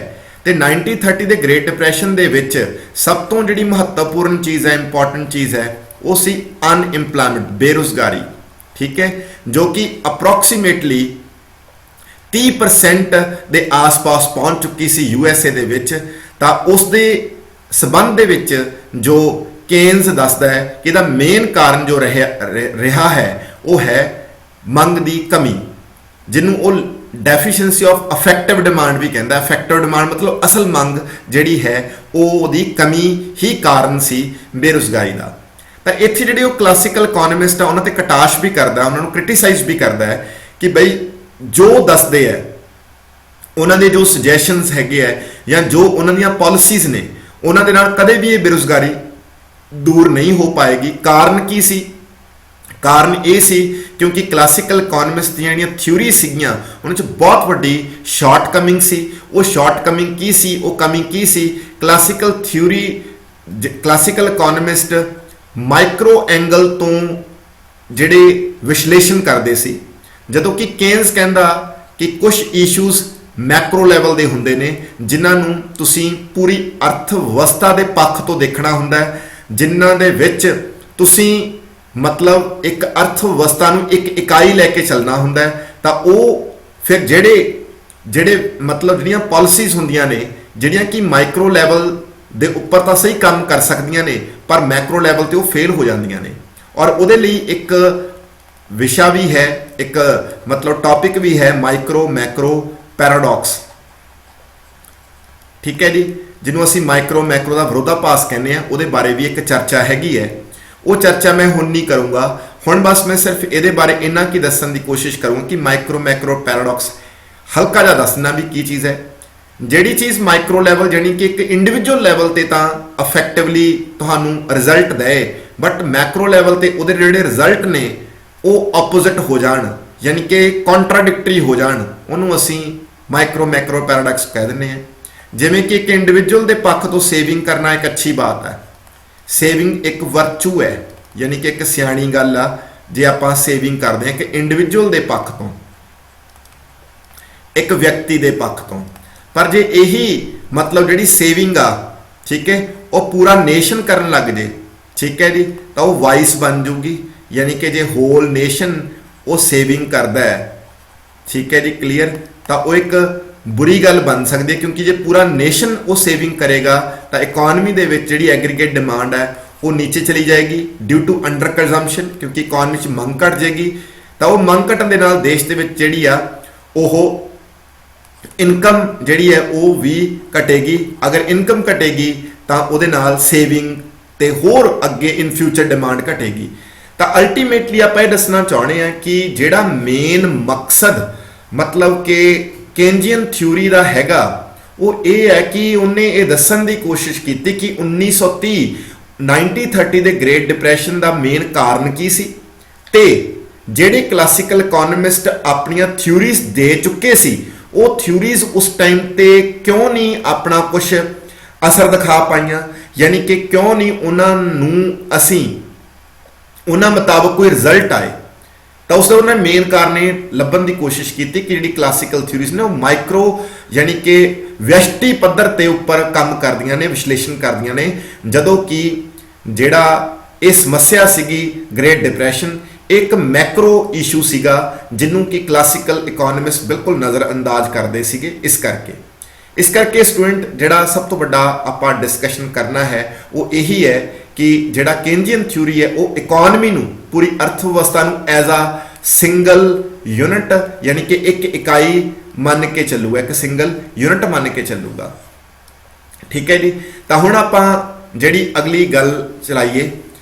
ਤੇ 1930 ਦੇ ਗ੍ਰੇਟ ਡਿਪਰੈਸ਼ਨ ਦੇ ਵਿੱਚ ਸਭ ਤੋਂ ਜਿਹੜੀ ਮਹੱਤਵਪੂਰਨ ਚੀਜ਼ ਹੈ, ਇੰਪੋਰਟੈਂਟ ਚੀਜ਼ ਹੈ, ਉਹ ਸੀ ਅਨਇੰਪਲੋਇਮੈਂਟ, ਬੇਰੁਜ਼ਗਾਰੀ, ਠੀਕ ਹੈ, ਜੋ ਕਿ ਅਪਰੋਕਸੀਮੇਟਲੀ 30% ਦੇ ਆਸ-ਪਾਸ ਪਹੁੰਚ ਚੁੱਕੀ ਸੀ USA ਦੇ ਵਿੱਚ। ਤਾਂ ਉਸ ਦੇ ਸਬੰਧ ਦੇ ਵਿੱਚ ਜੋ ਕੇਨਜ਼ ਦੱਸਦਾ ਹੈ ਕਿ ਇਹਦਾ ਮੇਨ ਕਾਰਨ ਜੋ ਰਿਹਾ ਹੈ ਉਹ ਹੈ ਮੰਗ ਦੀ ਕਮੀ, ਜਿਹਨੂੰ ਉਹ ਡੈਫੀਸ਼ੀਐਂਸੀ ਆਫ ਅਫੈਕਟਿਵ ਡਿਮਾਂਡ ਵੀ ਕਹਿੰਦਾ। ਅਫੈਕਟਿਵ ਡਿਮਾਂਡ ਮਤਲਬ ਅਸਲ ਮੰਗ ਜਿਹੜੀ ਹੈ ਉਹਦੀ ਕਮੀ ਹੀ ਕਾਰਨ ਸੀ ਬੇਰੁਜ਼ਗਾਰੀ ਦਾ। ਤਾਂ ਇੱਥੇ ਜਿਹੜੇ ਉਹ ਕਲਾਸੀਕਲ ਇਕੋਨੋਮਿਸਟ ਆ ਉਹਨਾਂ ਤੇ ਕਟਾਸ਼ ਵੀ ਕਰਦਾ, ਉਹਨਾਂ ਨੂੰ ਕ੍ਰਿਟੀਸਾਈਜ਼ ਵੀ ਕਰਦਾ ਹੈ ਕਿ ਬਈ ਜੋ ਦੱਸਦੇ ਹੈ ਉਹਨਾਂ ਦੇ ਜੋ ਸੁਜੈਸ਼ਨਸ ਹੈਗੇ ਆ ਜਾਂ ਜੋ ਉਹਨਾਂ ਦੀਆਂ ਪਾਲਿਸੀਜ਼ ਨੇ ਉਹਨਾਂ ਦੇ ਨਾਲ ਕਦੇ ਵੀ ਇਹ ਬੇਰੁਜ਼ਗਾਰੀ ਦੂਰ ਨਹੀਂ ਹੋ ਪਾਏਗੀ। ਕਾਰਨ ਕੀ ਸੀ? ਕਾਰਨ ਇਹ ਸੀ ਕਿਉਂਕਿ ਕਲਾਸੀਕਲ ਇਕੋਨੋਮਿਸਟ ਦੀਆਂ ਜਿਹੜੀਆਂ ਥਿਊਰੀ ਸੀਗੀਆਂ ਉਹਨਾਂ 'ਚ ਬਹੁਤ ਵੱਡੀ ਸ਼ਾਰਟਕਮਿੰਗ ਸੀ। ਉਹ ਸ਼ਾਰਟਕਮਿੰਗ ਕੀ ਸੀ? ਉਹ ਕਮੀ ਕੀ ਸੀ? Classical theory, classical economist micro angle ਤੋਂ ਜਿਹੜੇ ਵਿਸ਼ਲੇਸ਼ਣ ਕਰਦੇ ਸੀ, ਜਦੋਂ ਕਿ ਕੇਨਜ਼ ਕਹਿੰਦਾ ਕਿ ਕੁਝ ਇਸ਼ੂਜ਼ ਮੈਕਰੋ ਲੈਵਲ ਦੇ ਹੁੰਦੇ ਨੇ ਜਿਨ੍ਹਾਂ ਨੂੰ ਤੁਸੀਂ ਪੂਰੀ ਅਰਥ ਵਿਵਸਥਾ ਦੇ ਪੱਖ ਤੋਂ ਦੇਖਣਾ ਹੁੰਦਾ ਹੈ, ਜਿਨ੍ਹਾਂ ਦੇ ਵਿੱਚ ਤੁਸੀਂ ਮਤਲਬ ਇੱਕ ਅਰਥ ਵਿਵਸਥਾ ਨੂੰ ਇੱਕ ਇਕਾਈ ਲੈ ਕੇ ਚੱਲਣਾ ਹੁੰਦਾ ਹੈ। ਤਾਂ ਉਹ ਫਿਰ ਜਿਹੜੇ ਮਤਲਬ ਜਿਹੜੀਆਂ ਪਾਲਿਸੀਜ਼ ਹੁੰਦੀਆਂ ਨੇ ਜਿਹੜੀਆਂ ਕਿ ਮਾਈਕਰੋ ਲੈਵਲ ਦੇ ਉੱਪਰ ਤਾਂ ਸਹੀ ਕੰਮ ਕਰ ਸਕਦੀਆਂ ਨੇ ਪਰ ਮੈਕਰੋ ਲੈਵਲ ਤੇ ਉਹ ਫੇਲ ਹੋ ਜਾਂਦੀਆਂ ਨੇ। ਔਰ ਉਹਦੇ ਲਈ ਇੱਕ ਵਿਸ਼ਾ ਵੀ ਹੈ, ਇੱਕ ਮਤਲਬ ਟੌਪਿਕ ਵੀ ਹੈ, ਮਾਈਕਰੋ ਮੈਕਰੋ ਪੈਰਾਡੌਕਸ, ਠੀਕ ਹੈ ਜੀ, ਜਿਹਨੂੰ ਅਸੀਂ ਮਾਈਕਰੋ ਮੈਕਰੋ ਦਾ ਵਿਰੋਧਾਭਾਸ ਕਹਿੰਦੇ ਆ। ਉਹਦੇ ਬਾਰੇ ਵੀ ਇੱਕ ਚਰਚਾ ਹੈਗੀ ਹੈ, ਉਹ ਚਰਚਾ ਮੈਂ ਹੁਣ ਨਹੀਂ ਕਰੂੰਗਾ। ਹੁਣ ਬਸ मैं सिर्फ ਇਹਦੇ ਬਾਰੇ ਇੰਨਾ ਕੀ ਦੱਸਣ ਦੀ ਕੋਸ਼ਿਸ਼ ਕਰੂੰਗਾ ਕਿ ਮਾਈਕਰੋ ਮੈਕਰੋ ਪੈਰਾਡੌਕਸ ਹਲਕਾ ਜਿਹਾ ਦੱਸਣਾ ਵੀ ਕੀ ਚੀਜ਼ ਹੈ। ਜਿਹੜੀ ਚੀਜ਼ ਮਾਈਕਰੋ ਲੈਵਲ ਜਾਨੀ ਕਿ ਇੱਕ ਇੰਡੀਵਿਜੂਅਲ ਲੈਵਲ ਤੇ ਤਾਂ ਇਫੈਕਟਿਵਲੀ ਤੁਹਾਨੂੰ ਰਿਜ਼ਲਟ ਦੇ, ਬਟ ਮੈਕਰੋ ਲੈਵਲ ਤੇ ਉਹਦੇ ਜਿਹੜੇ ਰਿਜ਼ਲਟ ਨੇ ਉਹ ਆਪੋਜ਼ਿਟ ਹੋ ਜਾਣ, ਯਾਨੀ ਕਿ ਕੰਟਰਾਡਿਕਟਰੀ ਹੋ ਜਾਣ, ਉਹਨੂੰ ਅਸੀਂ ਮਾਈਕਰੋ ਮੈਕਰੋ ਪੈਰਾਡੌਕਸ ਕਹਿ ਦਿੰਦੇ ਹਾਂ। ਜਿਵੇਂ ਕਿ ਇੱਕ ਇੰਡੀਵਿਜੂਅਲ ਦੇ ਪੱਖ ਤੋਂ ਸੇਵਿੰਗ ਕਰਨਾ ਇੱਕ ਅੱਛੀ ਬਾਤ ਹੈ, ਸੇਵਿੰਗ ਇੱਕ ਵਰਚੂ ਹੈ, ਯਾਨੀ ਕਿ ਇੱਕ ਸਿਆਣੀ ਗੱਲ ਆ ਜੇ ਆਪਾਂ ਸੇਵਿੰਗ ਕਰਦੇ ਹਾਂ ਕਿ ਇੰਡੀਵਿਜੂਅਲ ਦੇ ਪੱਖ ਤੋਂ, ਇੱਕ ਵਿਅਕਤੀ ਦੇ ਪੱਖ ਤੋਂ। ਪਰ ਜੇ ਇਹੀ मतलब ਜਿਹੜੀ ਸੇਵਿੰਗ ਆ, ਠੀਕ ਹੈ, ਉਹ ਪੂਰਾ ਨੇਸ਼ਨ ਕਰਨ ਲੱਗ ਜੇ, ਠੀਕ ਹੈ ਜੀ, ਤਾਂ ਉਹ ਵਾਈਸ ਬਣ ਜੂਗੀ, ਯਾਨੀ ਕਿ ਜੇ ਹੋਲ ਨੇਸ਼ਨ ਉਹ ਸੇਵਿੰਗ ਕਰਦਾ ਹੈ, ਠੀਕ ਹੈ ਜੀ, ਕਲੀਅਰ, ਤਾਂ ਉਹ ਇੱਕ ਬੁਰੀ ਗੱਲ ਬਣ ਸਕਦੀ ਹੈ, ਕਿਉਂਕਿ ਜੇ ਪੂਰਾ ਨੇਸ਼ਨ ਉਹ ਸੇਵਿੰਗ ਕਰੇਗਾ ਤਾਂ ਇਕਨੋਮੀ ਦੇ ਵਿੱਚ ਜਿਹੜੀ ਐਗਰੀਗੇਟ ਡਿਮਾਂਡ ਹੈ ਉਹ ਨੀਚੇ ਚਲੀ ਜਾਏਗੀ ਡਿਊ ਟੂ ਅੰਡਰ ਕੰਜ਼ੰਪਸ਼ਨ, ਕਿਉਂਕਿ ਇਕਨੋਮੀ 'ਚ ਮੰਗ ਘਟ ਜਾਏਗੀ। ਤਾਂ ਉਹ ਮੰਗ ਘਟਣ ਦੇ ਨਾਲ ਦੇਸ਼ ਦੇ ਵਿੱਚ ਜਿਹੜੀ ਆ ਉਹ ਇਨਕਮ ਜਿਹੜੀ ਹੈ ਉਹ ਵੀ ਘਟੇਗੀ। ਅਗਰ ਇਨਕਮ ਘਟੇਗੀ ਤਾਂ ਉਹਦੇ ਨਾਲ ਸੇਵਿੰਗ ਤੇ ਹੋਰ ਅੱਗੇ ਇਨ ਫਿਊਚਰ ਡਿਮਾਂਡ ਘਟੇਗੀ। ਤਾਂ ਅਲਟੀਮੇਟਲੀ ਆਪਾਂ ਇਹ ਦੱਸਣਾ ਚਾਹੁੰਦੇ ਹਾਂ ਕਿ ਜਿਹੜਾ ਮੇਨ ਮਕਸਦ ਮਤਲਬ ਕਿ ਕੇਨਜੀਅਨ ਥਿਊਰੀ ਦਾ ਹੈਗਾ ਉਹ ਇਹ ਹੈ ਕਿ ਉਹਨੇ ਇਹ ਦੱਸਣ ਦੀ ਕੋਸ਼ਿਸ਼ ਕੀਤੀ ਕਿ 1930 ਦੇ ਗ੍ਰੇਟ ਡਿਪਰੈਸ਼ਨ ਦਾ ਮੇਨ ਕਾਰਨ ਕੀ ਸੀ, ਤੇ ਜਿਹੜੇ ਕਲਾਸੀਕਲ ਇਕਨੋਮਿਸਟ ਆਪਣੀਆਂ ਥਿਊਰੀਜ਼ ਦੇ ਚੁੱਕੇ ਸੀ ਉਹ ਥਿਊਰੀਜ਼ ਉਸ ਟਾਈਮ ਤੇ ਕਿਉਂ ਨਹੀਂ ਆਪਣਾ ਕੁਝ ਅਸਰ ਦਿਖਾ ਪਾਈਆਂ, ਯਾਨੀ ਕਿ ਕਿਉਂ ਨਹੀਂ ਉਹਨਾਂ ਨੂੰ ਅਸੀਂ ਉਹਨਾਂ ਮੁਤਾਬਕ ਕੋਈ ਰਿਜ਼ਲਟ ਆਏ। ਤਾਂ ਉਸ ਦਾ ਉਹਨੇ ਮੇਨ ਕਾਰਨ ਇਹ ਲੱਭਣ ਦੀ ਕੋਸ਼ਿਸ਼ ਕੀਤੀ ਕਿ ਜਿਹੜੀ ਕਲਾਸੀਕਲ ਥਿਊਰੀਜ਼ ਨੇ ਉਹ ਮਾਈਕਰੋ ਯਾਨੀ ਕਿ ਵਿਅਸ਼ਟੀ ਪੱਧਰ ਤੇ ਉੱਪਰ ਕੰਮ ਕਰਦੀਆਂ ਨੇ, ਵਿਸ਼ਲੇਸ਼ਣ ਕਰਦੀਆਂ ਨੇ, ਜਦੋਂ ਕਿ ਜਿਹੜਾ ਇਹ ਸਮੱਸਿਆ ਸੀਗੀ ਗ੍ਰੇਟ ਡਿਪਰੈਸ਼ਨ ਇੱਕ ਮੈਕਰੋ ਇਸ਼ੂ ਸੀਗਾ ਜਿਹਨੂੰ ਕਿ ਕਲਾਸੀਕਲ ਇਕਨੋਮਿਸਟ ਬਿਲਕੁਲ ਨਜ਼ਰ ਅੰਦਾਜ਼ ਕਰਦੇ ਸੀਗੇ। ਇਸ ਕਰਕੇ ਸਟੂਡੈਂਟ ਜਿਹੜਾ ਸਭ ਤੋਂ ਵੱਡਾ ਆਪਾਂ ਡਿਸਕਸ਼ਨ ਕਰਨਾ ਹੈ ਉਹ ਇਹੀ ਹੈ ਕਿ ਜਿਹੜਾ ਕੇਨਜੀਅਨ ਥਿਊਰੀ ਹੈ ਉਹ ਇਕਨੋਮੀ ਨੂੰ, ਪੂਰੀ ਅਰਥ ਵਿਵਸਥਾ ਨੂੰ ਐਜ਼ ਆ ਸਿੰਗਲ ਯੂਨਿਟ ਯਾਨੀ ਕਿ ਇੱਕ ਇਕਾਈ ਮੰਨ ਕੇ ਚੱਲੂਗਾ, ਇੱਕ ਸਿੰਗਲ ਯੂਨਿਟ ਮੰਨ ਕੇ ਚੱਲੂਗਾ, ਠੀਕ ਹੈ ਜੀ। ਤਾਂ ਹੁਣ ਆਪਾਂ ਜਿਹੜੀ ਅਗਲੀ ਗੱਲ ਚਲਾਈਏ,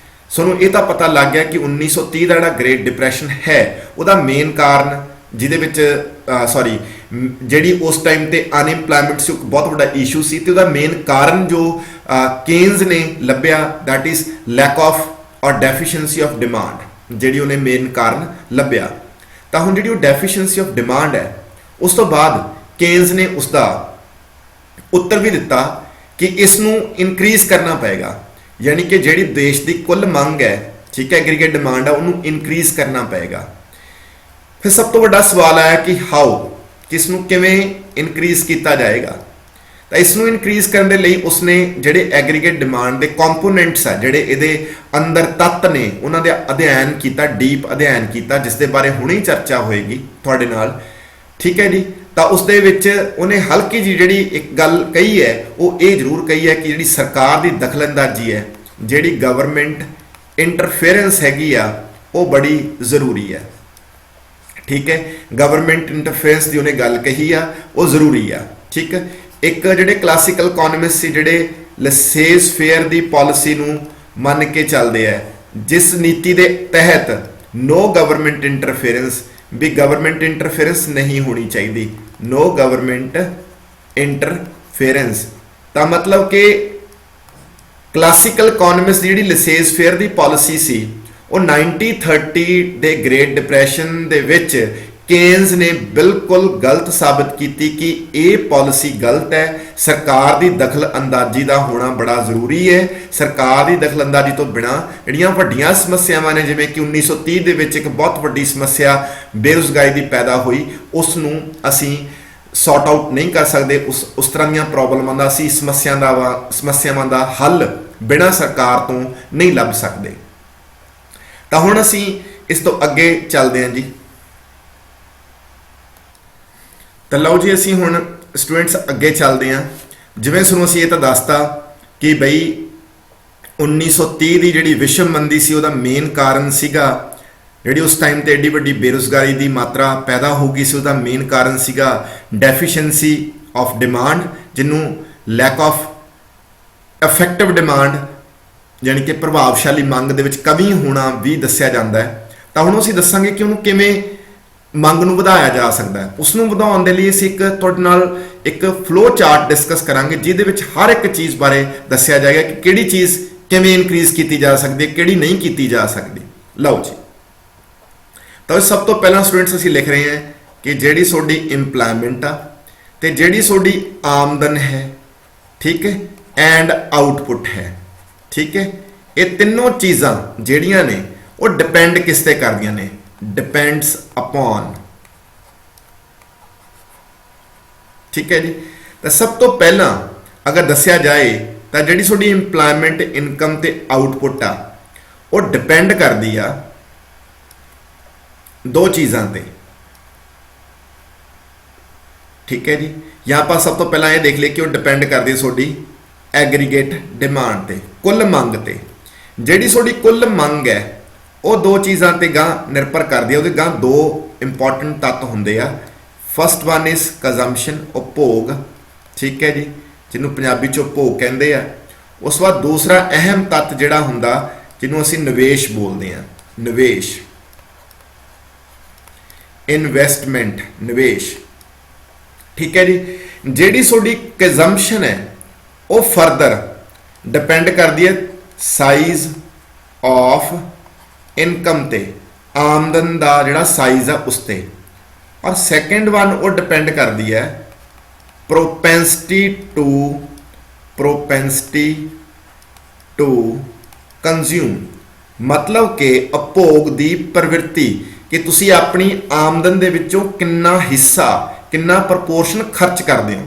ਸਾਨੂੰ ਇਹ ਤਾਂ ਪਤਾ ਲੱਗ ਗਿਆ ਕਿ 1930 ਦਾ ਜਿਹੜਾ ਗ੍ਰੇਟ ਡਿਪਰੈਸ਼ਨ ਹੈ ਉਹਦਾ ਮੇਨ ਕਾਰਨ ਜਿਹਦੇ ਵਿੱਚ ਜਿਹੜੀ ਉਸ ਟਾਈਮ ਤੇ ਅਨਇੰਪਲੋਇਮੈਂਟ ਸੀ ਇੱਕ ਬਹੁਤ ਵੱਡਾ ਇਸ਼ੂ ਸੀ, ਤੇ ਉਹਦਾ ਮੇਨ ਕਾਰਨ ਜੋ ਕੇਨਜ਼ ਨੇ ਲੱਭਿਆ ਦੈਟ ਇਜ਼ ਲੈਕ ਆਫ ਔਰ ਡੈਫੀਸ਼ੀਐਂਸੀ ਆਫ ਡਿਮਾਂਡ, ਜਿਹੜੀ ਉਹਨੇ ਮੇਨ ਕਾਰਨ ਲੱਭਿਆ। ਤਾਂ ਹੁਣ ਜਿਹੜੀ ਉਹ ਡੈਫੀਸ਼ੀਐਂਸੀ ਆਫ ਡਿਮਾਂਡ ਹੈ ਉਸ ਤੋਂ ਬਾਅਦ ਕੇਨਜ਼ ਨੇ ਉਸ ਦਾ ਉੱਤਰ ਵੀ ਦਿੱਤਾ ਕਿ ਇਸ ਨੂੰ ਇਨਕਰੀਜ਼ ਕਰਨਾ ਪਏਗਾ, ਯਾਨੀ ਕਿ ਜਿਹੜੀ ਦੇਸ਼ ਦੀ ਕੁੱਲ ਮੰਗ ਹੈ, ਠੀਕ ਹੈ, ਐਗਰੀਗੇਟ ਡਿਮਾਂਡ ਹੈ, ਉਹਨੂੰ ਇਨਕਰੀਜ਼ ਕਰਨਾ ਪਏਗਾ। ਫਿਰ ਸਭ ਤੋਂ ਵੱਡਾ ਸਵਾਲ ਆਇਆ ਕਿ ਹਾਊ, ਕਿਸ ਨੂੰ ਕਿਵੇਂ ਇਨਕਰੀਜ਼ ਕੀਤਾ ਜਾਏਗਾ। ਤਾਂ ਇਸ ਨੂੰ ਇਨਕਰੀਜ਼ ਕਰਨ ਦੇ ਲਈ ਉਸਨੇ ਜਿਹੜੇ ਐਗਰੀਗੇਟ ਡਿਮਾਂਡ ਦੇ ਕੰਪੋਨੈਂਟਸ ਆ, ਜਿਹੜੇ ਇਹਦੇ ਅੰਦਰ ਤੱਤ ਨੇ, ਉਹਨਾਂ ਦਾ ਅਧਿਐਨ ਕੀਤਾ, ਡੀਪ ਅਧਿਐਨ ਕੀਤਾ, ਜਿਸ ਦੇ ਬਾਰੇ ਹੁਣੇ ਹੀ ਚਰਚਾ ਹੋਏਗੀ ਤੁਹਾਡੇ ਨਾਲ, ਠੀਕ ਹੈ ਜੀ। ਤਾਂ ਉਸ ਦੇ ਵਿੱਚ ਉਹਨੇ ਹਲਕੀ ਜਿਹੀ ਜਿਹੜੀ ਇੱਕ ਗੱਲ ਕਹੀ ਹੈ ਉਹ ਇਹ ਜ਼ਰੂਰ ਕਹੀ ਹੈ ਕਿ ਜਿਹੜੀ ਸਰਕਾਰ ਦੀ ਦਖਲਅੰਦਾਜ਼ੀ ਹੈ, ਜਿਹੜੀ ਗਵਰਨਮੈਂਟ ਇੰਟਰਫੇਰੈਂਸ ਹੈਗੀ ਆ ਉਹ ਬੜੀ ਜ਼ਰੂਰੀ ਹੈ, ਠੀਕ ਹੈ। ਗਵਰਨਮੈਂਟ ਇੰਟਰਫੇਰੈਂਸ ਦੀ ਉਹਨੇ ਗੱਲ ਕਹੀ ਆ ਉਹ ਜ਼ਰੂਰੀ ਆ, ਠੀਕ ਹੈ। ਇੱਕ ਜਿਹੜੇ ਕਲਾਸੀਕਲ ਇਕਨੋਮਿਸਟ ਸੀ ਜਿਹੜੇ ਲਸੇਜ਼ ਫੇਅਰ ਦੀ ਪਾਲਿਸੀ ਨੂੰ ਮੰਨ ਕੇ ਚੱਲਦੇ ਆ, ਜਿਸ ਨੀਤੀ ਦੇ ਤਹਿਤ ਨੋ ਗਵਰਨਮੈਂਟ ਇੰਟਰਫੇਰੈਂਸ, ਵੀ ਗਵਰਨਮੈਂਟ ਇੰਟਰਫੇਰੈਂਸ ਨਹੀਂ ਹੋਣੀ ਚਾਹੀਦੀ, ਨੋ ਗਵਰਨਮੈਂਟ ਇੰਟਰਫੇਰੈਂਸ। ਤਾਂ ਮਤਲਬ ਕਿ ਕਲਾਸੀਕਲ ਇਕਨੋਮਿਸਟ ਦੀ ਜਿਹੜੀ ਲਸੇਜ਼ ਫੇਅਰ ਦੀ ਪਾਲਿਸੀ ਸੀ ਉਹ 1930 ਦੇ ਗ੍ਰੇਟ ਡਿਪਰੈਸ਼ਨ ਦੇ ਵਿੱਚ ਕੇਨਜ਼ ਨੇ ਬਿਲਕੁਲ ਗਲਤ ਸਾਬਤ ਕੀਤੀ ਕਿ ਇਹ ਪਾਲਿਸੀ ਗਲਤ ਹੈ, ਸਰਕਾਰ ਦੀ ਦਖਲ ਅੰਦਾਜ਼ੀ ਦਾ ਹੋਣਾ ਬੜਾ ਜ਼ਰੂਰੀ ਹੈ। ਸਰਕਾਰ ਦੀ ਦਖਲ ਅੰਦਾਜ਼ੀ ਤੋਂ ਬਿਨਾਂ ਜਿਹੜੀਆਂ ਵੱਡੀਆਂ ਸਮੱਸਿਆਵਾਂ ਨੇ, ਜਿਵੇਂ ਕਿ 1930 ਦੇ ਵਿੱਚ ਇੱਕ ਬਹੁਤ ਵੱਡੀ ਸਮੱਸਿਆ ਬੇਰੁਜ਼ਗਾਰੀ ਦੀ ਪੈਦਾ ਹੋਈ, ਉਸ ਨੂੰ ਅਸੀਂ ਸੌਟ ਆਊਟ ਨਹੀਂ ਕਰ ਸਕਦੇ। ਉਸ ਤਰ੍ਹਾਂ ਦੀਆਂ ਪ੍ਰੋਬਲਮਾਂ ਦਾ ਅਸੀਂ ਸਮੱਸਿਆਵਾਂ ਦਾ ਹੱਲ ਬਿਨਾਂ ਸਰਕਾਰ ਤੋਂ ਨਹੀਂ ਲੱਭ ਸਕਦੇ। ਤਾਂ ਹੁਣ ਅਸੀਂ ਇਸ ਤੋਂ ਅੱਗੇ ਚੱਲਦੇ ਹਾਂ ਜੀ। ਤਾਂ ਲਓ ਜੀ, ਅਸੀਂ ਹੁਣ ਸਟੂਡੈਂਟਸ ਅੱਗੇ ਚੱਲਦੇ ਹਾਂ। ਜਿਵੇਂ ਸਾਨੂੰ ਅਸੀਂ ਇਹ ਤਾਂ ਦੱਸਤਾ ਕਿ ਬਈ 1930 ਦੀ ਜਿਹੜੀ ਵਿਸ਼ਵ ਮੰਦੀ ਸੀ ਉਹਦਾ ਮੇਨ ਕਾਰਨ ਸੀਗਾ ਜਿਹੜੀ ਉਸ ਟਾਈਮ ਤੇ ਐਡੀ ਵੱਡੀ ਬੇਰੁਜ਼ਗਾਰੀ ਦੀ ਮਾਤਰਾ ਪੈਦਾ ਹੋ ਗਈ ਸੀ, ਉਹਦਾ ਮੇਨ ਕਾਰਨ ਸੀਗਾ ਡੈਫੀਸ਼ੀਐਂਸੀ ਆਫ ਡਿਮਾਂਡ, ਜਿਹਨੂੰ ਲੈਕ ਆਫ ਇਫੈਕਟਿਵ ਡਿਮਾਂਡ ਯਾਨੀ ਕਿ ਪ੍ਰਭਾਵਸ਼ਾਲੀ ਮੰਗ ਦੇ ਵਿੱਚ ਕਮੀ ਹੋਣਾ ਵੀ ਦੱਸਿਆ ਜਾਂਦਾ ਹੈ। ਤਾਂ ਹੁਣ ਅਸੀਂ ਦੱਸਾਂਗੇ ਕਿ ਉਹਨੂੰ ਕਿਵੇਂ ਮੰਗ ਨੂੰ ਵਧਾਇਆ ਜਾ ਸਕਦਾ ਹੈ। ਉਸ ਨੂੰ ਵਧਾਉਣ ਦੇ ਲਈ ਅਸੀਂ ਇੱਕ ਤੁਹਾਡੇ ਨਾਲ ਇੱਕ ਫਲੋ ਚਾਰਟ ਡਿਸਕਸ ਕਰਾਂਗੇ, ਜਿਹਦੇ ਵਿੱਚ ਹਰ ਇੱਕ ਚੀਜ਼ ਬਾਰੇ ਦੱਸਿਆ ਜਾਏਗਾ ਕਿ ਕਿਹੜੀ ਚੀਜ਼ ਕਿਵੇਂ ਇਨਕਰੀਜ਼ ਕੀਤੀ ਜਾ ਸਕਦੀ ਹੈ, ਕਿਹੜੀ ਨਹੀਂ ਕੀਤੀ ਜਾ ਸਕਦੀ। ਲਓ ਜੀ, ਤਾਂ ਸਭ ਤੋਂ ਪਹਿਲਾਂ ਸਟੂਡੈਂਟਸ ਅਸੀਂ ਲਿਖ ਰਹੇ ਹਾਂ ਕਿ ਜਿਹੜੀ ਤੁਹਾਡੀ ਇੰਪਲਾਇਮੈਂਟ ਆ ਤੇ ਜਿਹੜੀ ਤੁਹਾਡੀ ਆਮਦਨ ਹੈ, ਠੀਕ ਹੈ, ਐਂਡ ਆਊਟਪੁੱਟ ਹੈ, ਠੀਕ ਹੈ, ਇਹ ਤਿੰਨੋਂ ਚੀਜ਼ਾਂ ਜਿਹੜੀਆਂ ਨੇ ਉਹ ਡਿਪੈਂਡ ਕਿਸ ਤੇ ਕਰਦੀਆਂ ਨੇ? ਡਿਪੈਂਡਸ ਅਪਨ, ਠੀਕ ਹੈ ਜੀ। ਤਾਂ ਸਭ ਤੋਂ ਪਹਿਲਾਂ ਅਗਰ ਦੱਸਿਆ ਜਾਏ ਤਾਂ ਜਿਹੜੀ ਤੁਹਾਡੀ ਇੰਪਲਾਇਮੈਂਟ ਇਨਕਮ ਤੇ ਆਊਟਪੁੱਟ ਆ ਉਹ ਡਿਪੈਂਡ ਕਰਦੀ ਆ ਦੋ ਚੀਜ਼ਾਂ ਤੇ, ਠੀਕ ਹੈ ਜੀ। ਜਾਂ ਆਪਾਂ ਸਭ ਤੋਂ ਪਹਿਲਾਂ ਇਹ ਦੇਖ ਲਈਏ ਕਿ ਉਹ ਡਿਪੈਂਡ ਕਰਦੀ ਹੈ ਤੁਹਾਡੀ ਐਗਰੀਗੇਟ ਡਿਮਾਂਡ ਤੇ, ਕੁੱਲ ਮੰਗ ਤੇ। ਜਿਹੜੀ ਤੁਹਾਡੀ ਕੁੱਲ ਮੰਗ ਹੈ ਉਹ ਦੋ ਚੀਜ਼ਾਂ ਤੇ ਗਾਂ ਨਿਰਭਰ ਕਰਦੀ ਹੈ। ਉਹਦੇ ਗਾਂ ਦੋ ਇੰਪੋਰਟੈਂਟ ਤੱਤ ਹੁੰਦੇ ਆ। ਫਸਟ ਵਨ ਇਜ਼ ਕੰਜ਼ੰਪਸ਼ਨ, ਉਪਭੋਗ, ਠੀਕ ਹੈ ਜੀ, ਜਿਹਨੂੰ ਪੰਜਾਬੀ ਚ ਉਪਭੋਗ ਕਹਿੰਦੇ ਆ। ਉਸ ਤੋਂ ਬਾਅਦ ਦੂਸਰਾ ਅਹਿਮ ਤੱਤ ਜਿਹੜਾ ਹੁੰਦਾ ਜਿਹਨੂੰ ਅਸੀਂ ਨਿਵੇਸ਼ ਬੋਲਦੇ ਆ, ਨਿਵੇਸ਼, ਇਨਵੈਸਟਮੈਂਟ, ਨਿਵੇਸ਼, ਠੀਕ ਹੈ ਜੀ। ਜਿਹੜੀ ਤੁਹਾਡੀ ਕੰਜ਼ੰਪਸ਼ਨ ਹੈ ਉਹ ਫਰਦਰ ਡਿਪੈਂਡ ਕਰਦੀ ਹੈ ਸਾਈਜ਼ ਆਫ ਇਨਕਮ ਤੇ, ਆਮਦਨ ਦਾ ਜਿਹੜਾ ਸਾਈਜ਼ ਆ ਉਸ ਤੇ। ਔਰ ਸੈਕੰਡ ਵਨ ਉਹ ਡਿਪੈਂਡ ਕਰਦੀ ਹੈ ਪ੍ਰੋਪੈਂਸਿਟੀ ਟੂ ਕੰਜ਼ਿਊਮ, ਮਤਲਬ ਕਿ ਉਪਭੋਗ ਦੀ ਪ੍ਰਵਿਰਤੀ, ਕਿ ਤੁਸੀਂ ਆਪਣੀ ਆਮਦਨ ਦੇ ਵਿੱਚੋਂ ਕਿੰਨਾ ਹਿੱਸਾ, ਕਿੰਨਾ ਪ੍ਰਪੋਰਸ਼ਨ ਖਰਚ ਕਰਦੇ ਹੋ।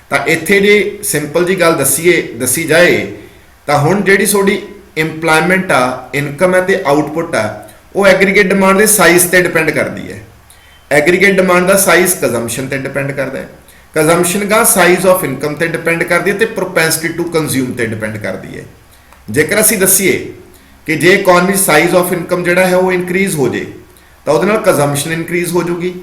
ਤਾਂ ਇੱਥੇ ਜੇ ਸਿੰਪਲ ਜੀ ਗੱਲ ਦੱਸੀ ਜਾਏ ਤਾਂ ਹੁਣ ਜਿਹੜੀ ਤੁਹਾਡੀ ਇੰਪਲਾਇਮੈਂਟ ਆ, ਇਨਕਮ ਹੈ ਤੇ ਆਊਟਪੁੱਟ ਆ, ਉਹ ਐਗਰੀਗੇਟ ਡਿਮਾਂਡ ਦੇ ਸਾਈਜ਼ ਤੇ ਡਿਪੈਂਡ ਕਰਦੀ ਹੈ। ਐਗਰੀਗੇਟ ਡਿਮਾਂਡ ਦਾ ਸਾਈਜ਼ ਕੰਜ਼ੰਪਸ਼ਨ ਤੇ ਡਿਪੈਂਡ ਕਰਦਾ ਹੈ, consumption the size of income ਤੇ ਡਿਪੈਂਡ ਕਰਦੀ ਹੈ ਤੇ ਪ੍ਰੋਪੈਂਸਿਟੀ ਟੂ ਕੰਜ਼ਿਊਮ ਤੇ ਡਿਪੈਂਡ ਕਰਦੀ ਹੈ। ਜੇਕਰ ਅਸੀਂ ਦੱਸੀਏ ਕਿ ਜੇ ਇਕਨੋਮੀ ਸਾਈਜ਼ ਆਫ ਇਨਕਮ ਜਿਹੜਾ ਹੈ ਉਹ ਇਨਕਰੀਜ਼ ਹੋ ਜੇ ਤਾਂ ਉਹਦੇ ਨਾਲ ਕੰਜ਼ੰਪਸ਼ਨ ਇਨਕਰੀਜ਼ ਹੋ ਜਾਊਗੀ,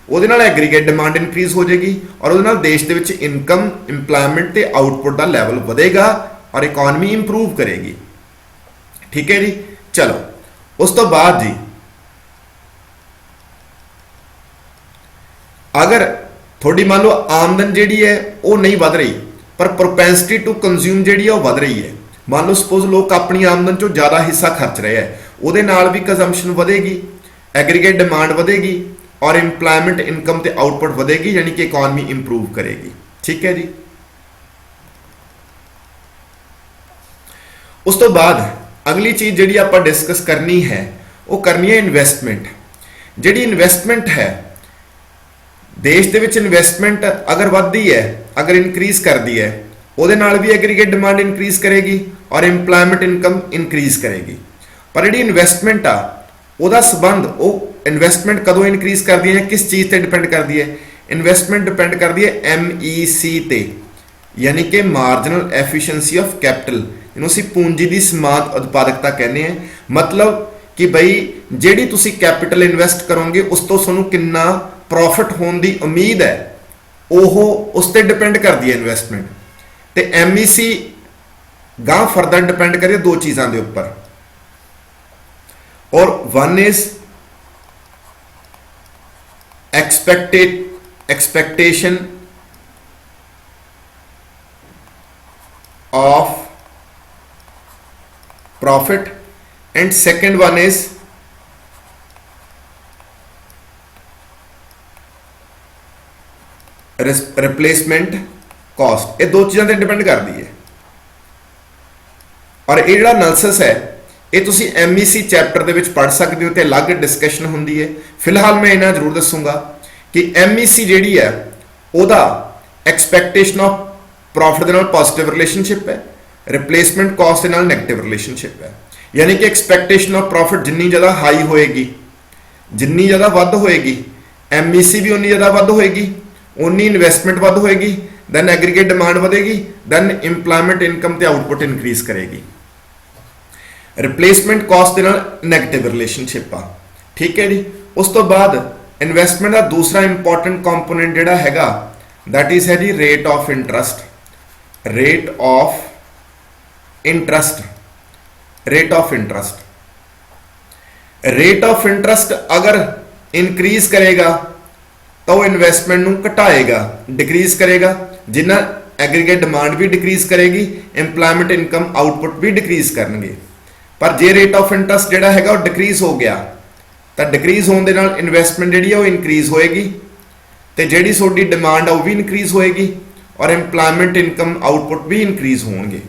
ਉਹਦੇ ਨਾਲ ਐਗਰੀਗੇਟ ਡਿਮਾਂਡ ਇਨਕਰੀਜ਼ ਹੋ ਜਾਏਗੀ, ਔਰ ਉਹਦੇ ਨਾਲ ਦੇਸ਼ ਦੇ ਵਿੱਚ ਇਨਕਮ, ਇੰਪਲਾਇਮੈਂਟ ਤੇ ਆਊਟਪੁੱਟ ਦਾ ਲੈਵਲ ਵਧੇਗਾ ਔਰ ਇਕਨੋਮੀ ਇੰਪਰੂਵ ਕਰੇਗੀ, ਠੀਕ ਹੈ ਜੀ। ਚਲੋ ਉਸ ਤੋਂ ਬਾਅਦ ਜੀ, ਅਗਰ ਤੁਹਾਡੀ ਮੰਨ ਲਓ ਆਮਦਨ ਜਿਹੜੀ ਹੈ ਉਹ ਨਹੀਂ ਵਧ ਰਹੀ ਪਰ ਪ੍ਰੋਪੈਂਸਿਟੀ ਟੂ ਕੰਜ਼ਿਊਮ ਜਿਹੜੀ ਹੈ ਉਹ ਵਧ ਰਹੀ ਹੈ, ਮੰਨ ਲਓ ਸਪੋਜ਼ ਲੋਕ ਆਪਣੀ ਆਮਦਨ ਚੋਂ ਜ਼ਿਆਦਾ ਹਿੱਸਾ ਖਰਚ ਰਹੇ ਹੈ, ਉਹਦੇ ਨਾਲ ਵੀ ਕੰਜ਼ੰਪਸ਼ਨ ਵਧੇਗੀ, ਐਗਰੀਗੇਟ ਡਿਮਾਂਡ ਵਧੇਗੀ ਔਰ ਇੰਪਲਾਇਮੈਂਟ, ਇਨਕਮ ਤੇ ਆਊਟਪੁੱਟ ਵਧੇਗੀ, ਯਾਨੀ ਕਿ ਇਕਨੋਮੀ ਇੰਪਰੂਵ ਕਰੇਗੀ, ਠੀਕ ਹੈ ਜੀ। ਉਸ ਤੋਂ ਬਾਅਦ ਅਗਲੀ ਚੀਜ਼ ਜਿਹੜੀ ਆਪਾਂ ਡਿਸਕਸ ਕਰਨੀ ਹੈ ਉਹ ਕਰਨੀ ਹੈ ਇਨਵੈਸਟਮੈਂਟ। ਜਿਹੜੀ ਇਨਵੈਸਟਮੈਂਟ ਹੈ, ਦੇਸ਼ ਦੇ ਵਿੱਚ ਇਨਵੈਸਟਮੈਂਟ ਅਗਰ ਵੱਧਦੀ ਹੈ, ਅਗਰ ਇਨਕਰੀਜ਼ ਕਰਦੀ ਹੈ, ਉਹਦੇ ਨਾਲ ਵੀ ਐਗਰੀਗੇਟ ਡਿਮਾਂਡ ਇਨਕਰੀਜ਼ ਕਰੇਗੀ ਔਰ ਇੰਪਲਾਇਮੈਂਟ, ਇਨਕਮ ਇਨਕਰੀਜ਼ ਕਰੇਗੀ। ਪਰ ਜਿਹੜੀ ਇਨਵੈਸਟਮੈਂਟ ਆ ਉਹਦਾ ਸਬੰਧ, ਉਹ ਇਨਵੈਸਟਮੈਂਟ ਕਦੋਂ ਇਨਕਰੀਜ਼ ਕਰਦੀ ਹੈ, ਕਿਸ ਚੀਜ਼ ਤੇ ਡਿਪੈਂਡ ਕਰਦੀ ਹੈ? ਇਨਵੈਸਟਮੈਂਟ ਡਿਪੈਂਡ ਕਰਦੀ ਹੈ MEC ਤੇ, ਯਾਨੀ ਕਿ ਮਾਰਜਨਲ ਐਫੀਸ਼ੀਐਂਸੀ ਆਫ ਕੈਪੀਟਲ, ਜਿਹਨੂੰ ਅਸੀਂ ਪੂੰਜੀ ਦੀ ਸਮਾਨਤ ਉਤਪਾਦਕਤਾ ਕਹਿੰਦੇ ਆ। ਮਤਲਬ ਕਿ ਬਈ ਜਿਹੜੀ ਤੁਸੀਂ ਕੈਪੀਟਲ ਇਨਵੈਸਟ ਕਰੋਗੇ ਉਸ ਤੋਂ ਤੁਹਾਨੂੰ ਕਿੰਨਾ ਪ੍ਰੋਫਿਟ ਹੋਣ ਦੀ ਉਮੀਦ ਹੈ, ਉਹ ਉਸ ਤੇ ਡਿਪੈਂਡ ਕਰਦੀ ਹੈ ਇਨਵੈਸਟਮੈਂਟ। ਤੇ MEC ਗਾਂ ਫਰਦਰ ਡਿਪੈਂਡ ਕਰੇ ਦੋ ਚੀਜ਼ਾਂ ਦੇ ਉੱਪਰ, ਔਰ one is expectation of profit and second one is replacement cost। ਇਹ ਦੋ ਚੀਜ਼ਾਂ ਤੇ ਡਿਪੈਂਡ ਕਰਦੀ ਹੈ। ਔਰ ਇਹ ਜਿਹੜਾ ਐਨਾਲਿਸਿਸ ਹੈ ਇਹ ਤੁਸੀਂ MEC ਚੈਪਟਰ ਦੇ ਵਿੱਚ ਪੜ੍ਹ ਸਕਦੇ ਹੋ ਤੇ ਅਲੱਗ ਡਿਸਕਸ਼ਨ ਹੁੰਦੀ ਹੈ। ਫਿਲਹਾਲ ਮੈਂ ਇਹਨਾਂ ਜ਼ਰੂਰ ਦੱਸੂਗਾ ਕਿ MEC ਜਿਹੜੀ ਹੈ ਉਹਦਾ ਐਕਸਪੈਕਟੇਸ਼ਨ ਆਫ ਪ੍ਰੋਫਿਟ ਦੇ ਨਾਲ ਪੋਜ਼ਿਟਿਵ ਰਿਲੇਸ਼ਨਸ਼ਿਪ ਹੈ, ਰਿਪਲੇਸਮੈਂਟ ਕਾਸਟ ਦੇ ਨਾਲ ਨੈਗੇਟਿਵ ਰਿਲੇਸ਼ਨਸ਼ਿਪ ਹੈ। ਯਾਨੀ ਕਿ ਐਕਸਪੈਕਟੇਸ਼ਨ ਆਫ ਪ੍ਰੋਫਿਟ ਜਿੰਨੀ ਜ਼ਿਆਦਾ ਹਾਈ ਹੋਏਗੀ, ਜਿੰਨੀ ਜ਼ਿਆਦਾ ਵੱਧ ਹੋਏਗੀ, MEC ਵੀ ਉਨੀ ਜ਼ਿਆਦਾ ਵੱਧ ਹੋਏਗੀ, ਉਨੀ ਇਨਵੈਸਟਮੈਂਟ ਵੱਧ ਹੋਏਗੀ, ਦੈਨ ਐਗਰੀਗੇਟ ਡਿਮਾਂਡ ਵਧੇਗੀ, ਦੈਨ ਇੰਪਲਾਇਮੈਂਟ, ਇਨਕਮ ਤੇ ਆਊਟਪੁੱਟ ਇਨਕਰੀਜ਼ ਕਰੇਗੀ। ਰਿਪਲੇਸਮੈਂਟ ਕਾਸਟ ਦੇ ਨਾਲ ਨੈਗੇਟਿਵ ਰਿਲੇਸ਼ਨਸ਼ਿਪ ਆ, ਠੀਕ ਹੈ ਜੀ। ਉਸ ਤੋਂ ਬਾਅਦ ਇਨਵੈਸਟਮੈਂਟ ਦਾ ਦੂਸਰਾ ਇੰਪੋਰਟੈਂਟ ਕੰਪੋਨੈਂਟ ਜਿਹੜਾ ਹੈਗਾ that is ਹੈ ਜੀ rate of interest, rate of interest, rate of interest। Rate of interest अगर इंक्रीज करेगा तो वो इन्वेस्टमेंट ਨੂੰ ਘਟਾਏਗਾ, डिक्रीज करेगा, जिन्ना एग्रीगेट डिमांड भी डिक्रीज करेगी, एम्प्लॉयमेंट इनकम आउटपुट भी डिक्रीज करनगे। पर जे रेट ऑफ इंटरेस्ट ਜਿਹੜਾ ਹੈਗਾ ਉਹ डिक्रीज हो गया ਤਾਂ डिक्रीज ਹੋਣ ਦੇ ਨਾਲ ਇਨਵੈਸਟਮੈਂਟ ਜਿਹੜੀ ਹੈ ਉਹ ਇਨਕਰੀਜ਼ ਹੋਏਗੀ ਤੇ ਜਿਹੜੀ ਤੁਹਾਡੀ ਡਿਮਾਂਡ ਆ ਉਹ ਵੀ ਇਨਕਰੀਜ਼ ਹੋਏਗੀ ਔਰ एम्प्लॉयमेंट इनकम आउटपुट भी इनक्रीज होਣਗੇ।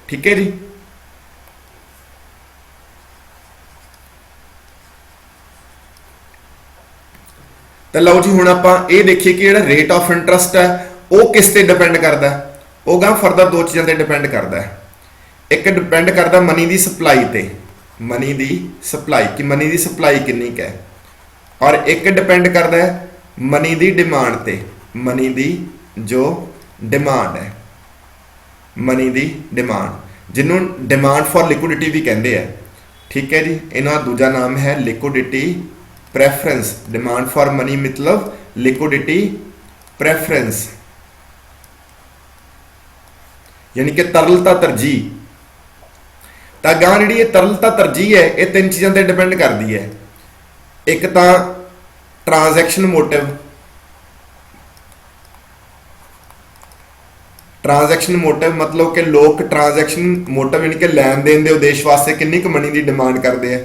ठीक है जी। तो लो जी, हुण आपां ये देखिए कि जिहड़ा रेट ऑफ इंटरेस्ट है वो किस ते डिपेंड करता है। वो गां फरदर दो चीज़ों ते डिपेंड करता है। एक डिपेंड करता मनी की सप्लाई ते, मनी की सप्लाई कि मनी की सप्लाई कितनी है, और एक डिपेंड करता है मनी की डिमांड ते, मनी की जो डिमांड है, मनी की डिमांड जिन्हों डिमांड फॉर लिक्विडिटी भी कहते हैं। ठीक है जी। इन्हों दूजा नाम है liquidity preference. Demand for money मतलब लिक्विडिटी प्रेफरेंस, यानी कि तरलता तरजीह। तो गां जी तरलता तरजीह है ये तीन चीज़ों पर डिपेंड करती है। एक तो ट्रांजैक्शन मोटिव, ट्रांजैक्शन मोटिव मतलब कि लोग ट्रांजैक्शन मोटिव यानी कि लैन देन के उद्देश्य वास्ते कितनी क मनी की डिमांड करते हैं।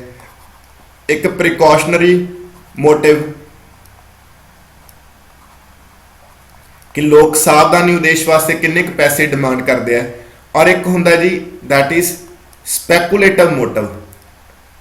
एक प्रिकॉशनरी मोटिव कि लोग सावधानी उद्देश्य वास्ते किन्ने क पैसे डिमांड करते हैं, और एक हुंदा जी दैट इज स्पैकुलेटिव मोटिव,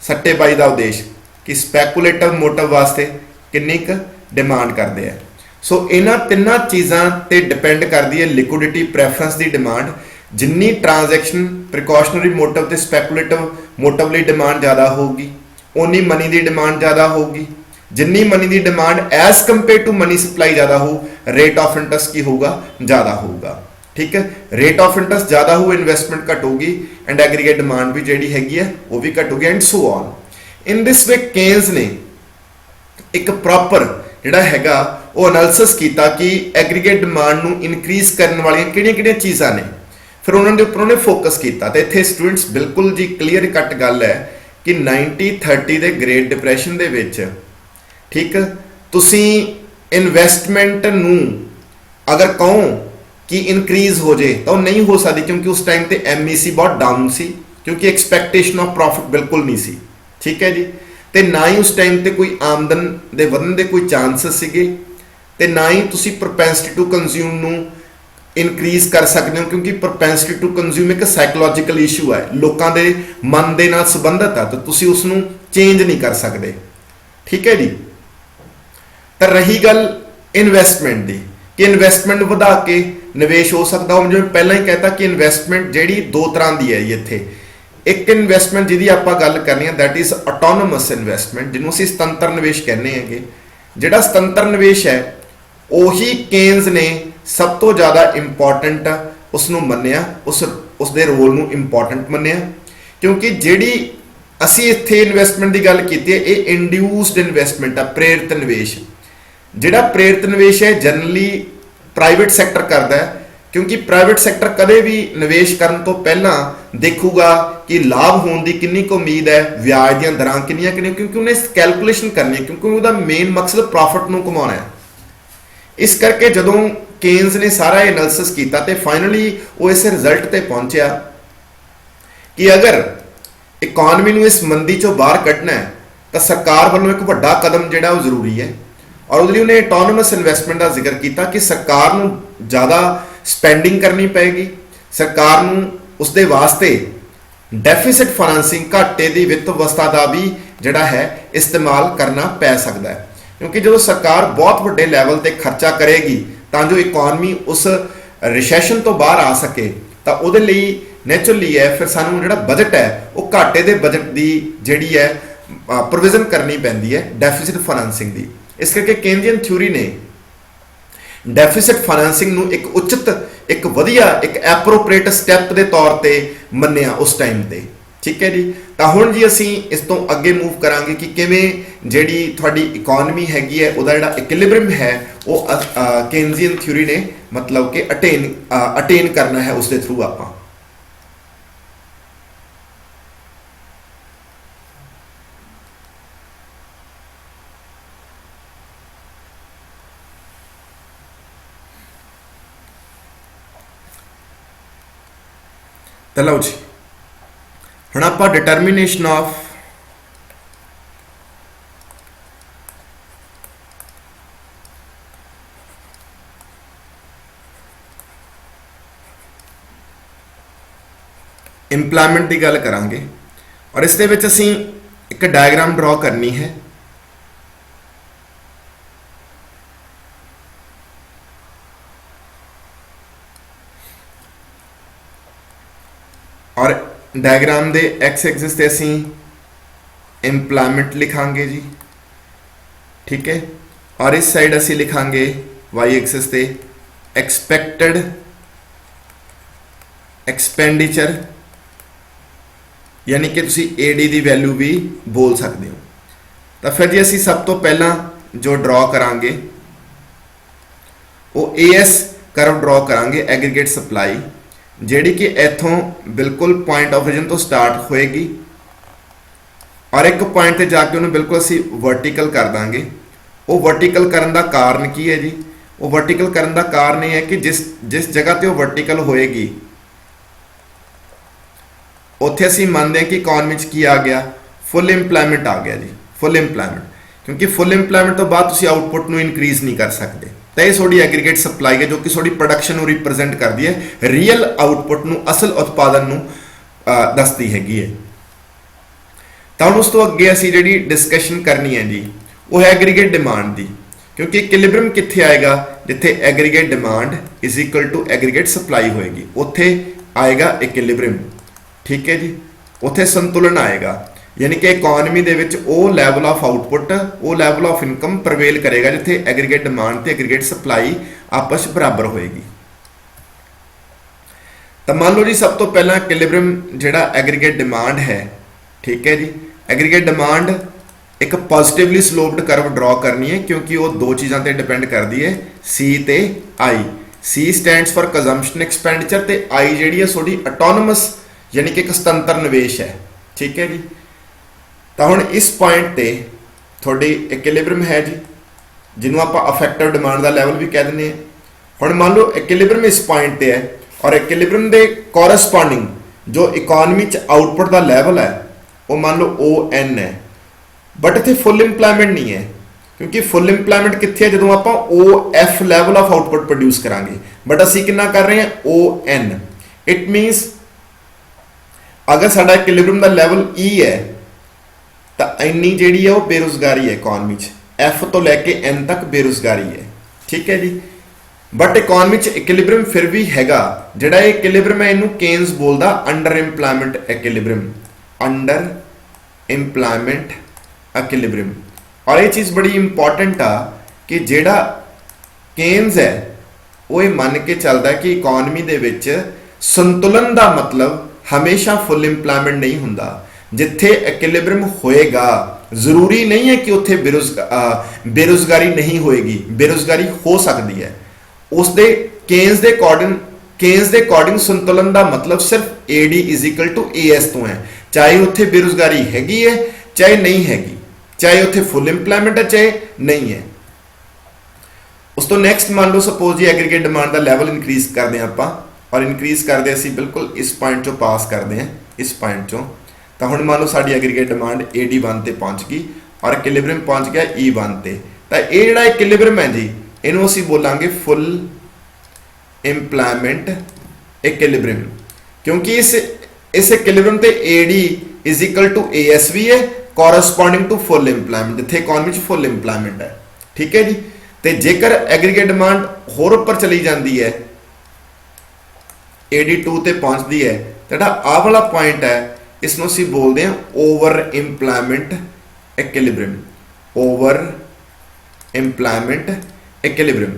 सट्टेबाजी का उद्देश्य कि स्पैकुलेटिव मोटिव वास्ते किन्नी क डिमांड करते हैं। सो इन्हां तिन्नां चीज़ां ते डिपेंड करती है लिक्विडिटी प्रेफरेंस की डिमांड। जिन्नी ट्रांजैक्शन प्रिकॉशनरी मोटिव ते स्पैकुलेटिव मोटिव लई डिमांड ज़्यादा होगी, उन्नी मनी की डिमांड ज़्यादा होगी। जिन्नी मनी की demand as compare to money supply ज़्यादा हो, रेट ऑफ इंटरेस्ट की होगा, ज़्यादा होगा। ठीक है। रेट ऑफ इंटरेस्ट ज़्यादा हो, इन्वेस्टमेंट घटूगी एंड एग्रीगेट डिमांड भी जी हैगी है वो भी घटूगी and so on. In this way Keynes ने एक प्रॉपर जिहड़ा हैगा वो एनालिसिस किया कि एग्रीगेट डिमांड नूं इनक्रीज करने वाली किहड़ियां-किहड़ियां चीज़ां ने, फिर उन्होंने उपर उन्हें फोकस किया। तो इत्थे स्टूडेंट्स बिल्कुल जी क्लीयर कट गल है कि 1930 ਦੇ ग्रेट डिप्रैशन ਦੇ ਵਿੱਚ, ठीक, ਤੁਸੀਂ इन्वेस्टमेंट ਨੂੰ अगर कहो कि इनक्रीज हो जाए तो नहीं हो सकती, क्योंकि उस टाइम ते MEC बहुत डाउन सी, क्योंकि एक्सपैक्टेशन ऑफ प्रॉफिट बिल्कुल नहीं सी। ठीक है जी। तो ना ही उस टाइम ते कोई आमदन दे वधन दे कोई चांसेस सीगे, ते ना ही तुसी प्रोपेंसिटी टू कंज्यूम नूं इनक्रीज कर सकते हो, क्योंकि प्रोपेंसिटी टू कंज्यूम एक साइकोलॉजिकल इशू है, लोगों के मन के नाल संबंधित है, तो तुसी उसनूं चेंज नहीं कर सकते। ठीक है जी। तो रही गल इन्वेस्टमेंट की कि इन्वेस्टमेंट वधा के निवेश हो सकता हो। जिवें पहला ही कहता कि इन्वेस्टमेंट जिहड़ी दो तरह की है इत्थे। एक इन्वेस्टमेंट जिहदी आपां गल करनी है दैट इज ऑटोनोमस इन्वेस्टमेंट, जिन्हों असीं सुतंत्र निवेश कहने हैं। जिहड़ा सुतंत्र निवेश है उही केन्स ने सब तो ज़्यादा इंपॉर्टेंट उसनूं मन्निया, उसदे रोल नूं इंपॉर्टेंट मन्निया, क्योंकि जिहड़ी असीं इत्थे इन्वेस्टमेंट की गल कीती है ये इंड्यूस्ड इन्वेस्टमेंट है, प्रेरित निवेश। जिहड़ा प्रेरित निवेश है जनरली प्राइवेट सैक्टर करता है, क्योंकि प्राइवेट सैक्टर कदे भी निवेश करन तो पहला देखूगा कि लाभ होने की कितनी को उम्मीद है, ब्याज दी दरां कितनियां कितनियां, क्योंकि उन्हें कैलकुलेशन करनी है, क्योंकि उसका मेन मकसद प्रॉफिट नूं कमाउणा है। इस करके जदों केन्स ने सारा एनालिसिस किया तो फाइनली वो इस रिजल्ट ते पहुंचा कि अगर इकॉनमी नूं इस मंदी चों बाहर कढ़ना है तो सरकार वालों एक वड्डा कदम जिहड़ा वो जरूरी है। और उसके लिए उन्हें ऑटोनोमस इन्वेस्टमेंट का जिक्र किया कि सरकार नूं ज़्यादा स्पेंडिंग करनी पेगी, सरकार नूं उसदे वास्ते डेफिसिट फाइनेंसिंग घाटे की वित्त अवस्था का भी जिहड़ा है इस्तेमाल करना पै सकता है, क्योंकि जो सरकार बहुत वड्डे लैवल पर खर्चा करेगी तो जो इकॉनमी उस रिसैशन तो बाहर आ सके तो वो नैचुरली है फिर सानू जिहड़ा बजट है वो घाटे के बजट की जिहड़ी है प्रोविजन करनी पैंदी है डेफिसिट फाइनेंसिंग की। इस करके केन्जियन थ्योरी ने डेफिसिट फाइनेंसिंग नूं एक उचित एक वधिया एक एप्रोप्रिएट स्टैप के तौर पर मन्निया उस टाइम ते। ठीक है जी। तो हुण जी असीं इस तो अगे मूव करांगे कि किवें जिहड़ी तुहाडी इकॉनमी हैगी है उहदा जिहड़ा इक्विलिब्रियम है वो केन्जियन थ्योरी ने मतलब कि अटेन करना है उसके थ्रू आपां। ਤਾਂ ਲਓ ਜੀ, ਹੁਣ ਆਪਾਂ ਡਿਟਰਮੀਨੇਸ਼ਨ ਆਫ ਇੰਪਲਾਇਮੈਂਟ ਦੀ ਗੱਲ ਕਰਾਂਗੇ ਔਰ ਇਸ ਦੇ ਵਿੱਚ ਅਸੀਂ ਇੱਕ ਡਾਇਗਰਾਮ ਡਰਾ ਕਰਨੀ ਹੈ। और डायग्राम दे एक्स एक्सिस ते असी इंप्लायमेंट लिखांगे जी, ठीक है। और इस साइड असी लिखांगे वाई एक्सिस ते एक्सपैक्टेड एक्सपेंडिचर, यानी कि तुसी एडी दी वैल्यू भी बोल सकते हो। तो फिर जी असी सब तो पहला जो ड्रॉ करांगे वो एएस कर्व ड्रॉ करांगे, एग्रीगेट सप्लाई, ਜਿਹੜੀ कि इथों बिल्कुल पॉइंट ऑफ ओरिजिन तो स्टार्ट होएगी और एक पॉइंट ते जाके उन्हें बिल्कुल असी वर्टिकल कर देंगे। वो वर्टिकल करने का कारण की है जी? वो वर्टिकल करने का कारण यह है कि जिस जगह ते वो वर्टिकल होएगी उत्थे असी मानते हैं कि इकॉनमी च की आ गया, फुल इंप्लायमेंट आ गया जी, फुल इंप्लायमेंट। क्योंकि फुल इंप्लायमेंट तो बाद तुसी आउटपुट नूं इनक्रीज नहीं कर सकते। तो यह थोड़ी एग्रीगेट सप्लाई है जो कि थोड़ी प्रोडक्शन को रिप्रजेंट करती है, रियल आउटपुट नूं, असल उत्पादन नूं दसदी हैगी है। तो हुण उस तो अगे असीं जिहड़ी डिस्कशन करनी है जी वो है एग्रीगेट डिमांड की। क्योंकि इक्विलिब्रियम कित्थे आएगा? जिथे aggregate demand is equal to aggregate supply होएगी, उत्थे आएगा इक्विलिब्रियम, ठीक है जी। उत्थे संतुलन आएगा, यानी कि इकॉनमी दे विच वो लैवल ऑफ आउटपुट, वो लैवल ऑफ इनकम प्रवेल करेगा जिथे एग्रीगेट डिमांड ते एग्रीगेट सप्लाई आपस बराबर होएगी। तो मान लो जी सब तो पहला इक्विलिब्रियम जिहड़ा एग्रीगेट डिमांड है, ठीक है जी। एग्रीगेट डिमांड एक पॉजिटिवली स्लोप्ड कर्व ड्रॉ करनी है क्योंकि वो दो चीज़ों पर डिपेंड करती है, सी ते I. C stands for consumption expenditure ते आई जिहड़ी है थोड़ी ऑटोनमस, यानी कि एक सुतंत्र निवेश है, ठीक है जी। तो हुण इस पॉइंट ते थोड़ी इक्विलिब्रियम है जी, जिन्हों आप अफेक्टिव डिमांड का लैवल भी कह दें। हुण मान लो इक्विलिब्रियम इस पॉइंट ते है और इक्विलिब्रियम के कोरस्पॉन्डिंग जो इकॉनमी च आउटपुट का लैवल है वो मान लो ON है, बट इतने फुल इंप्लायमेंट नहीं है। क्योंकि फुल इंप्लायमेंट कितने है? जो आप OF level of output produce करांगे, बट असी कितना कर रहे हैं? ON। इट मीनस अगर साडा इक्विलिब्रियम का लैवल E है तो इन्नी जी है वो बेरोजगारी है इकॉनमी च, F तो लैके N तक बेरोजगारी है, ठीक है जी। बट इकॉनमी च इक्विलिब्रियम फिर भी हैगा, जिहड़ा इक्विलिब्रियम है इनू केन्स बोलदा under employment equilibrium, under employment equilibrium. और ये चीज़ बड़ी इंपॉर्टेंट आ कि जिहड़ा केन्स है वो ये मन के चलता है कि इकॉनमी दे विच संतुलन का मतलब हमेशा फुल इंप्लायमेंट नहीं हुंदा। जिथे इक्विलिब्रियम होएगा जरूरी नहीं है कि उत्थे बेरोजगारी नहीं होएगी, बेरोजगारी हो सकती है। उसके केन्स के अकॉर्डिंग संतुलन का मतलब सिर्फ AD is equal to AS तो है, चाहे उत्थे बेरोजगारी हैगी है चाहे नहीं हैगी, चाहे उत्थे फुल इंप्लायमेंट है चाहे नहीं है। उस तो नैक्सट मान लो सपोज जी एग्रीगेट डिमांड का लैवल इंक्रीज करते हैं आप, और इंक्रीज करते असीं बिल्कुल इस पॉइंट चो पास करते हैं, इस पॉइंट चो। तो हुण मान लो साडी एग्रीगेट डिमांड AD1 ते पहुंच गई और इक्विलिब्रियम पहुंच गया E1 ते। तो ये जिहड़ा इक्विलिब्रियम है जी इनू असीं बोलांगे फुल इंप्लायमेंट इक्विलिब्रियम, क्योंकि इस इक्विलिब्रियम ते AD is equal to AS भी है कॉरस्पॉन्डिंग टू फुल इंप्लायमेंट, जिथे इकॉनमी च फुल इंप्लायमेंट है, ठीक है जी। तो जेकर एग्रीगेट डिमांड होर उपर चली जाती है, AD2 ते पहुंचती है, तो जिहड़ा आ वाला पॉइंट है इसनों असीं बोलते हैं over employment equilibrium, over employment equilibrium.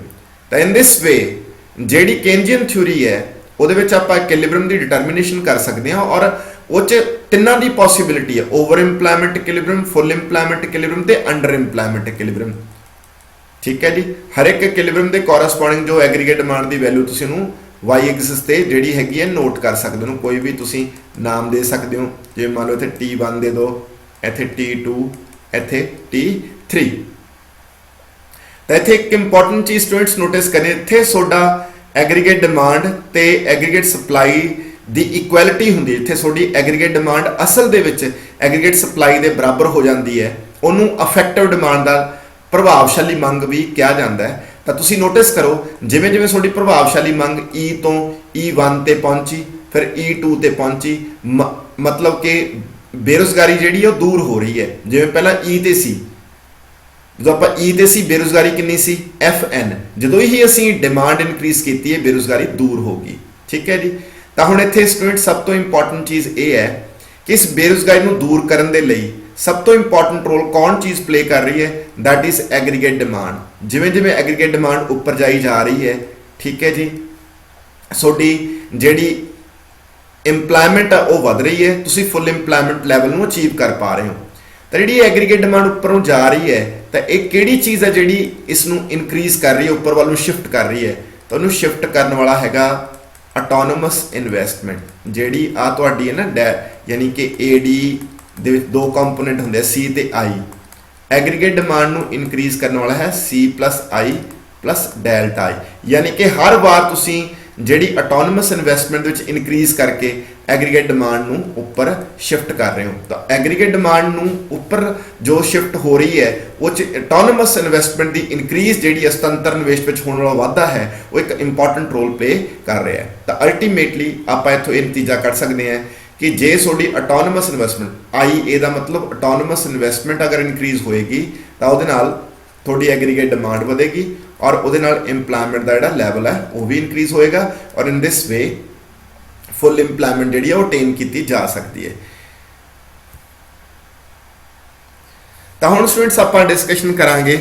तो इन दिस वे जिहड़ी केन्जियन थ्योरी है उहदे विच आपां इक्विलिब्रियम की डिटरमिनेशन कर सकते हैं और उह च तिन्नां दी पॉसिबिलिटी है, over employment equilibrium, full employment equilibrium ते अंडर इंप्लायमेंट इक्विलिब्रियम, ठीक है जी। हर एक इक्विलिब्रियम के कोरस्पॉन्डिंग जो एग्रीगेट डिमांड की वैल्यू तुसीं नूं वाई एक्सिस ते जिहड़ी हैगी है नोट कर सकते हो, कोई भी तुसीं नाम दे सकते हो, जिवें मान लो इत्थे T1 दे दो, इत्थे T2, इत्थे T3। तो इत्थे एक इंपॉर्टेंट चीज़ स्टूडेंट्स नोटिस करें, इत्थे सोडा एग्रीगेट डिमांड ते एग्रीगेट सप्लाई ਦੀ ਇਕੁਐਲਿਟੀ ਹੁੰਦੀ ਹੈ, ਜਿੱਥੇ ਤੁਹਾਡੀ ਐਗਰੀਗੇਟ ਡਿਮਾਂਡ ਅਸਲ ਦੇ ਵਿੱਚ ਐਗਰੀਗੇਟ ਸਪਲਾਈ ਦੇ ਬਰਾਬਰ ਹੋ ਜਾਂਦੀ ਹੈ, ਉਹਨੂੰ ਅਫੈਕਟਿਵ ਡਿਮਾਂਡ ਦਾ ਪ੍ਰਭਾਵਸ਼ਾਲੀ ਮੰਗ ਵੀ ਕਿਹਾ ਜਾਂਦਾ ਹੈ। ਤਾਂ ਤੁਸੀਂ ਨੋਟਿਸ ਕਰੋ ਜਿਵੇਂ ਜਿਵੇਂ ਤੁਹਾਡੀ ਪ੍ਰਭਾਵਸ਼ਾਲੀ ਮੰਗ E ਤੋਂ E1 ਤੇ ਪਹੁੰਚੀ, ਫਿਰ E2 ਤੇ ਪਹੁੰਚੀ, ਮਤਲਬ ਕਿ ਬੇਰੁਜ਼ਗਾਰੀ ਜਿਹੜੀ ਹੈ ਉਹ ਦੂਰ ਹੋ ਰਹੀ ਹੈ। ਜਿਵੇਂ ਪਹਿਲਾਂ E ਤੇ ਸੀ, ਜਦੋਂ ਆਪਾਂ E ਤੇ ਸੀ ਬੇਰੁਜ਼ਗਾਰੀ ਕਿੰਨੀ ਸੀ FN, ਜਦੋਂ ਹੀ ਅਸੀਂ ਡਿਮਾਂਡ ਇਨਕਰੀਜ਼ ਕੀਤੀ ਹੈ ਬੇਰੁਜ਼ਗਾਰੀ ਦੂਰ ਹੋ ਗਈ। ਠੀਕ ਹੈ ਜੀ। ਤਾਂ ਹੁਣ ਇੱਥੇ ਸਟੂਡੈਂਟ ਸਭ ਤੋਂ ਇੰਪੋਰਟੈਂਟ ਚੀਜ਼ ਇਹ ਹੈ ਕਿ ਇਸ ਬੇਰੁਜ਼ਗਾਰੀ ਨੂੰ ਦੂਰ ਕਰਨ ਦੇ ਲਈ ਸਭ ਤੋਂ ਇੰਪੋਰਟੈਂਟ ਰੋਲ ਕੌਣ ਚੀਜ਼ ਪਲੇ ਕਰ ਰਹੀ ਹੈ, ਦੈਟ ਇਜ਼ ਐਗਰੀਗੇਟ ਡਿਮਾਂਡ। ਜਿਵੇਂ ਜਿਵੇਂ ਐਗਰੀਗੇਟ ਡਿਮਾਂਡ ਉੱਪਰ ਜਾਈ ਜਾ ਰਹੀ ਹੈ, ਠੀਕ ਹੈ ਜੀ, ਤੁਹਾਡੀ ਜਿਹੜੀ ਇੰਪਲਾਇਮੈਂਟ ਆ ਉਹ ਵੱਧ ਰਹੀ ਹੈ, ਤੁਸੀਂ ਫੁੱਲ ਇੰਪਲਾਇਮੈਂਟ ਲੈਵਲ ਨੂੰ ਅਚੀਵ ਕਰ ਪਾ ਰਹੇ ਹੋ। ਤਾਂ ਜਿਹੜੀ ਐਗਰੀਗੇਟ ਡਿਮਾਂਡ ਉੱਪਰੋਂ ਜਾ ਰਹੀ ਹੈ, ਤਾਂ ਇਹ ਕਿਹੜੀ ਚੀਜ਼ ਹੈ ਜਿਹੜੀ ਇਸ ਨੂੰ ਇਨਕਰੀਜ਼ ਕਰ ਰਹੀ ਹੈ, ਉੱਪਰ ਵੱਲ ਨੂੰ ਸ਼ਿਫਟ ਕਰ ਰਹੀ ਹੈ? ਤਾਂ ਉਹਨੂੰ ਸ਼ਿਫਟ ਕਰਨ ਵਾਲਾ ਹੈਗਾ ਆਟੋਨੋਮਸ ਇਨਵੈਸਟਮੈਂਟ, ਜਿਹੜੀ ਆ ਤੁਹਾਡੀ ਹੈ ਨਾ ਯਾਨੀ ਕਿ AD ਦੇ ਵਿੱਚ ਦੋ ਕੰਪੋਨੈਂਟ ਹੁੰਦੇ C ਤੇ I। ਐਗਰੀਗੇਟ ਡਿਮਾਂਡ ਨੂੰ ਇਨਕਰੀਜ਼ ਕਰਨ ਵਾਲਾ ਹੈ C+I ਪਲੱਸ ਡੈਲਟਾ I, ਯਾਨੀ ਕਿ ਹਰ ਵਾਰ ਤੁਸੀਂ ਜਿਹੜੀ ਆਟੋਨੋਮਸ ਇਨਵੈਸਟਮੈਂਟ ਦੇ ਵਿੱਚ ਇਨਕਰੀਜ਼ ਕਰਕੇ ਐਗਰੀਗੇਟ ਡਿਮਾਂਡ ਨੂੰ ਉੱਪਰ ਸ਼ਿਫਟ ਕਰ ਰਹੇ ਹੋ। ਤਾਂ ਐਗਰੀਗੇਟ ਡਿਮਾਂਡ ਨੂੰ ਉੱਪਰ ਜੋ ਸ਼ਿਫਟ ਹੋ ਰਹੀ ਹੈ ਉਹ 'ਚ ਆਟੋਨੋਮਸ ਇਨਵੈਸਟਮੈਂਟ ਦੀ ਇਨਕਰੀਜ਼ ਜਿਹੜੀ ਸੁਤੰਤਰ ਨਿਵੇਸ਼ ਵਿੱਚ ਹੋਣ ਵਾਲਾ ਵਾਧਾ ਹੈ ਉਹ ਇੱਕ ਇੰਪੋਰਟੈਂਟ ਰੋਲ ਪਲੇ ਕਰ ਰਿਹਾ ਹੈ। ਤਾਂ ਅਲਟੀਮੇਟਲੀ ਆਪਾਂ ਇੱਥੋਂ ਇਹ ਨਤੀਜਾ ਕੱਢ ਸਕਦੇ ਹਾਂ ਕਿ ਜੇ ਤੁਹਾਡੀ ਆਟੋਨੋਮਸ ਇਨਵੈਸਟਮੈਂਟ IA ਦਾ ਮਤਲਬ ਆਟੋਨੋਮਸ ਇਨਵੈਸਟਮੈਂਟ ਅਗਰ ਇਨਕਰੀਜ਼ ਹੋਏਗੀ ਤਾਂ ਉਹਦੇ ਨਾਲ ਤੁਹਾਡੀ ਐਗਰੀਗੇਟ ਡਿਮਾਂਡ ਵਧੇਗੀ ਔਰ ਉਹਦੇ ਨਾਲ ਇੰਪਲਾਇਮੈਂਟ ਦਾ ਜਿਹੜਾ ਲੈਵਲ ਹੈ ਉਹ ਵੀ ਇਨਕਰੀਜ਼ ਹੋਏਗਾ ਔਰ ਇਨ ਦਿਸ ਵੇ ਫੁੱਲ ਇੰਪਲਾਇਮੈਂਟ ਜਿਹੜੀ ਹੈ ਉਹ ਅਟੇਨ ਕੀਤੀ ਜਾ ਸਕਦੀ ਹੈ। ਤਾਂ ਹੁਣ ਸਟੂਡੈਂਟਸ ਆਪਾਂ ਡਿਸਕਸ਼ਨ ਕਰਾਂਗੇ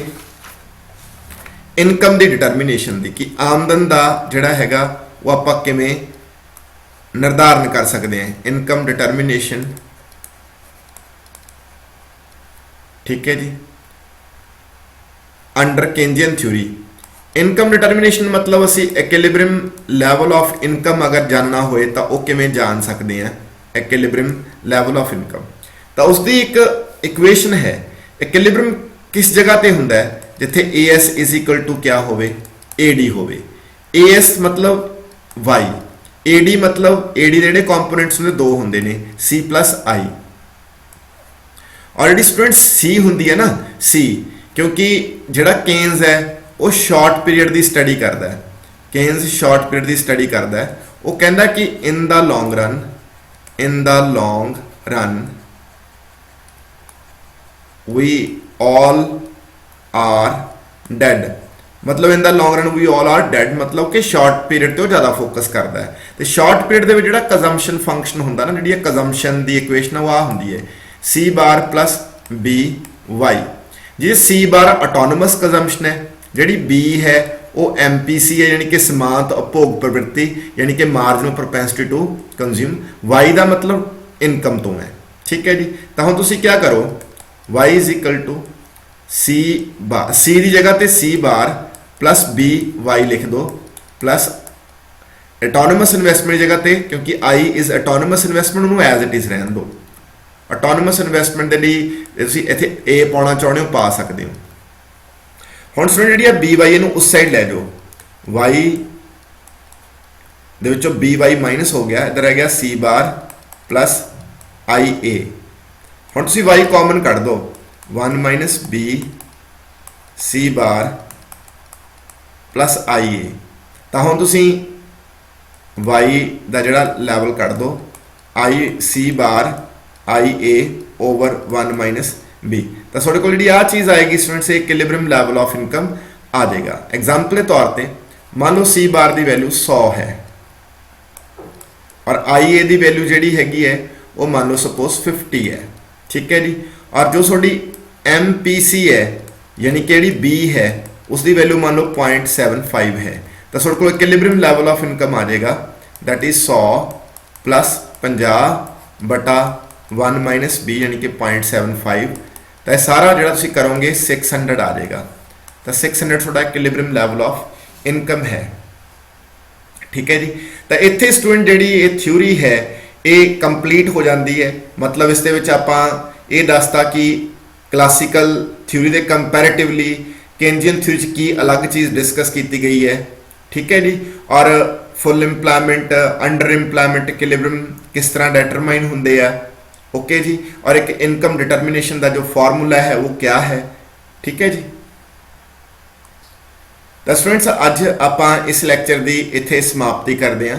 ਇਨਕਮ ਦੀ ਡਿਟਰਮੀਨੇਸ਼ਨ ਦੀ, ਕਿ ਆਮਦਨ ਦਾ ਜਿਹੜਾ ਹੈਗਾ ਉਹ ਆਪਾਂ ਕਿਵੇਂ ਨਿਰਧਾਰਨ ਕਰ ਸਕਦੇ ਹਾਂ। ਇਨਕਮ ਡਿਟਰਮੀਨੇਸ਼ਨ, ਠੀਕ ਹੈ ਜੀ, ਅੰਡਰ ਕੇਂਜੀਅਨ ਥਿਊਰੀ। ਇਨਕਮ ਡਿਟਰਮੀਨੇਸ਼ਨ ਮਤਲਬ ਅਸੀਂ ਇਕੁਇਲਿਬ੍ਰੀਅਮ ਲੈਵਲ ਆਫ ਇਨਕਮ ਅਗਰ ਜਾਣਨਾ ਹੋਏ ਤਾਂ ਉਹ ਕਿਵੇਂ ਜਾਣ ਸਕਦੇ ਹਾਂ। ਇਕੁਇਲਿਬ੍ਰੀਅਮ ਲੈਵਲ ਆਫ ਇਨਕਮ, ਤਾਂ ਉਸਦੀ ਇੱਕ ਇਕੁਏਸ਼ਨ ਹੈ। ਇਕੁਇਲਿਬ੍ਰੀਅਮ ਕਿਸ ਜਗ੍ਹਾ ਤੇ ਹੁੰਦਾ ਹੈ? ਜਿੱਥੇ AS ਇਜ਼ ਇਕੁਅਲ ਟੂ ਕਿਆ ਹੋਵੇ, AD ਹੋਵੇ। AS ਮਤਲਬ Y, AD ਮਤਲਬ AD ਦੇ ਜਿਹੜੇ ਕੰਪੋਨੈਂਟਸ ਹੁੰਦੇ ਦੋ ਹੁੰਦੇ ਨੇ C+I। ਆਲਰੇਡੀ ਸਟੂਡੈਂਟਸ C ਹੁੰਦੀ ਹੈ ਨਾ, C, ਕਿਉਂਕਿ ਜਿਹੜਾ ਕੇਨਜ਼ ਹੈ ਉਹ ਸ਼ਾਰਟ ਪੀਰੀਅਡ ਦੀ ਸਟੱਡੀ ਕਰਦਾ ਹੈ। ਕੇਨਜ਼ ਸ਼ਾਰਟ ਪੀਰੀਅਡ ਦੀ ਸਟੱਡੀ ਕਰਦਾ ਹੈ। ਉਹ ਕਹਿੰਦਾ ਕਿ in the long run we all are dead, ਮਤਲਬ in the long run we all are dead ਮਤਲਬ ਕਿ ਸ਼ਾਰਟ ਪੀਰੀਅਡ ਤੇ ਉਹ ਜ਼ਿਆਦਾ ਫੋਕਸ ਕਰਦਾ ਹੈ। ਤੇ ਸ਼ਾਰਟ ਪੀਰੀਅਡ ਦੇ ਵਿੱਚ ਜਿਹੜਾ ਕੰਜ਼ੰਪਸ਼ਨ ਫੰਕਸ਼ਨ ਹੁੰਦਾ ਨਾ, ਜਿਹੜੀ ਕੰਜ਼ੰਪਸ਼ਨ ਦੀ ਇਕੁਏਸ਼ਨ ਉਹ ਆ ਹੁੰਦੀ ਹੈ C ਬਾਰ ਪਲੱਸ BY। ਜੇ C ਬਾਰ ਆਟੋਨੋਮਸ ਕੰਜ਼ੰਪਸ਼ਨ ਹੈ, ਜਿਹੜੀ B ਹੈ ਉਹ MPC ਹੈ ਯਾਨੀ ਕਿ ਸਮਾਂਤ ਉਪਭੋਗ ਪ੍ਰਵਿਰਤੀ ਯਾਨੀ ਕਿ ਮਾਰਜਨਲ ਪ੍ਰੋਪੈਂਸਿਟੀ ਟੂ ਕੰਜ਼ਿਊਮ। Y ਦਾ ਮਤਲਬ ਇਨਕਮ ਤੋਂ ਹੈ। ਠੀਕ ਹੈ ਜੀ। ਤਾਂ ਹੁਣ ਤੁਸੀਂ ਕੀ ਕਰੋ, Y is equal to C bar, C ਦੀ ਜਗ੍ਹਾ ਤੇ C ਬਾਰ ਪਲੱਸ BY ਲਿਖ ਦਿਓ, ਪਲੱਸ ਆਟੋਨੋਮਸ ਇਨਵੈਸਟਮੈਂਟ ਦੀ ਜਗ੍ਹਾ ਤੇ, ਕਿਉਂਕਿ I ਇਜ਼ ਆਟੋਨੋਮਸ ਇਨਵੈਸਟਮੈਂਟ, ਉਹਨੂੰ ਐਜ਼ ਇਟ ਇਜ਼ ਰਹਿਣ ਦਿਓ। ਆਟੋਨੋਮਸ ਇਨਵੈਸਟਮੈਂਟ ਦੇ ਲਈ ਤੁਸੀਂ ਇੱਥੇ A ਪਾਉਣਾ ਚਾਹੁੰਦੇ ਹੋ ਪਾ ਸਕਦੇ ਹੋ। ਹੁਣ ਸਟੂਡੈਂਟ ਜਿਹੜੀ ਆ BY ਨੂੰ ਉਸ ਸਾਈਡ ਲੈ ਜਾਓ, Y ਦੇ ਵਿੱਚੋਂ BY ਮਾਈਨਸ ਹੋ ਗਿਆ, ਇੱਧਰ ਆ ਗਿਆ C ਬਾਰ ਪਲੱਸ IA। ਹੁਣ ਤੁਸੀਂ Y ਕਾਮਨ ਕੱਢ ਦਿਓ, 1 ਮਾਈਨਸ B C ਬਾਰ ਪਲੱਸ IA। ਤਾਂ ਹੁਣ ਤੁਸੀਂ Y ਦਾ ਜਿਹੜਾ ਲੈਵਲ ਕੱਢ ਦਿਓ, C ਬਾਰ IA ਓਵਰ 1 ਮਾਈਨਸ B। ਤਾਂ ਤੁਹਾਡੇ ਕੋਲ ਜਿਹੜੀ ਆ ਚੀਜ਼ ਆਏਗੀ students, equilibrium level of income ਆ ਜਾਏਗਾ। ਐਗਜ਼ਾਮਪਲ ਦੇ ਤੌਰ ਤੇ ਮੰਨ ਲਓ C ਬਾਰ ਦੀ ਵੈਲਿਊ 100 ਹੈ ਔਰ IA ਦੀ ਵੈਲਿਊ ਜਿਹੜੀ ਹੈਗੀ ਹੈ ਉਹ ਮੰਨ ਲਓ ਸਪੋਜ਼ 50 ਹੈ। ਠੀਕ ਹੈ ਜੀ। ਔਰ ਜੋ ਤੁਹਾਡੀ MPC ਹੈ ਯਾਨੀ ਕਿ ਜਿਹੜੀ B ਹੈ ਉਸ ਦੀ ਵੈਲਿਊ ਮੰਨ ਲਓ 0.75 ਹੈ। ਤਾਂ ਤੁਹਾਡੇ ਕੋਲ ਇਕੁਇਲਿਬ੍ਰੀਅਮ ਲੈਵਲ ਆਫ ਇਨਕਮ ਆ ਜਾਏਗਾ, that is 100 plus 50 ਬਟਾ 1 minus B ਯਾਨੀ ਕਿ 0.75। ਤਾਂ ਇਹ ਸਾਰਾ ਜਿਹੜਾ ਤੁਸੀਂ ਕਰੋਗੇ 600 ਆ ਜਾਏਗਾ। ਤਾਂ 600 ਤੁਹਾਡਾ ਇਕੁਇਲਿਬ੍ਰੀਅਮ ਲੈਵਲ ਆਫ ਇਨਕਮ ਹੈ। ਠੀਕ ਹੈ ਜੀ। ਤਾਂ ਇੱਥੇ ਸਟੂਡੈਂਟ ਜਿਹੜੀ ਇਹ ਥਿਊਰੀ ਹੈ ਇਹ ਕੰਪਲੀਟ ਹੋ ਜਾਂਦੀ ਹੈ। ਮਤਲਬ ਇਸ ਦੇ ਵਿੱਚ ਆਪਾਂ ਇਹ ਦੱਸਤਾ ਕਿ ਕਲਾਸੀਕਲ ਥਿਊਰੀ ਦੇ ਕੰਪੈਰੀਟਿਵਲੀ ਕੇਂਜੀਅਨ ਥਿਊਰੀ 'ਚ ਕੀ ਅਲੱਗ ਚੀਜ਼ ਡਿਸਕਸ ਕੀਤੀ ਗਈ ਹੈ। ਠੀਕ ਹੈ ਜੀ। ਔਰ ਫੁੱਲ ਇੰਪਲੋਇਮੈਂਟ, ਅੰਡਰ ਇੰਪਲੋਇਮੈਂਟ ਇਕੁਇਲਿਬ੍ਰੀਅਮ ਕਿਸ ਤਰ੍ਹਾਂ ਡਿਟਰਮਾਈਨ ਹੁੰਦੇ ਆ, ਓਕੇ ਜੀ। ਔਰ ਇੱਕ ਇਨਕਮ ਡਿਟਰਮੀਨੇਸ਼ਨ ਦਾ ਜੋ ਫਾਰਮੂਲਾ ਹੈ ਉਹ ਕਿਆ ਹੈ, ਠੀਕ ਹੈ ਜੀ। ਤਾਂ ਸਟੂਡੈਂਟਸ ਅੱਜ ਆਪਾਂ ਇਸ ਲੈਕਚਰ ਦੀ ਇੱਥੇ ਸਮਾਪਤੀ ਕਰਦੇ ਹਾਂ।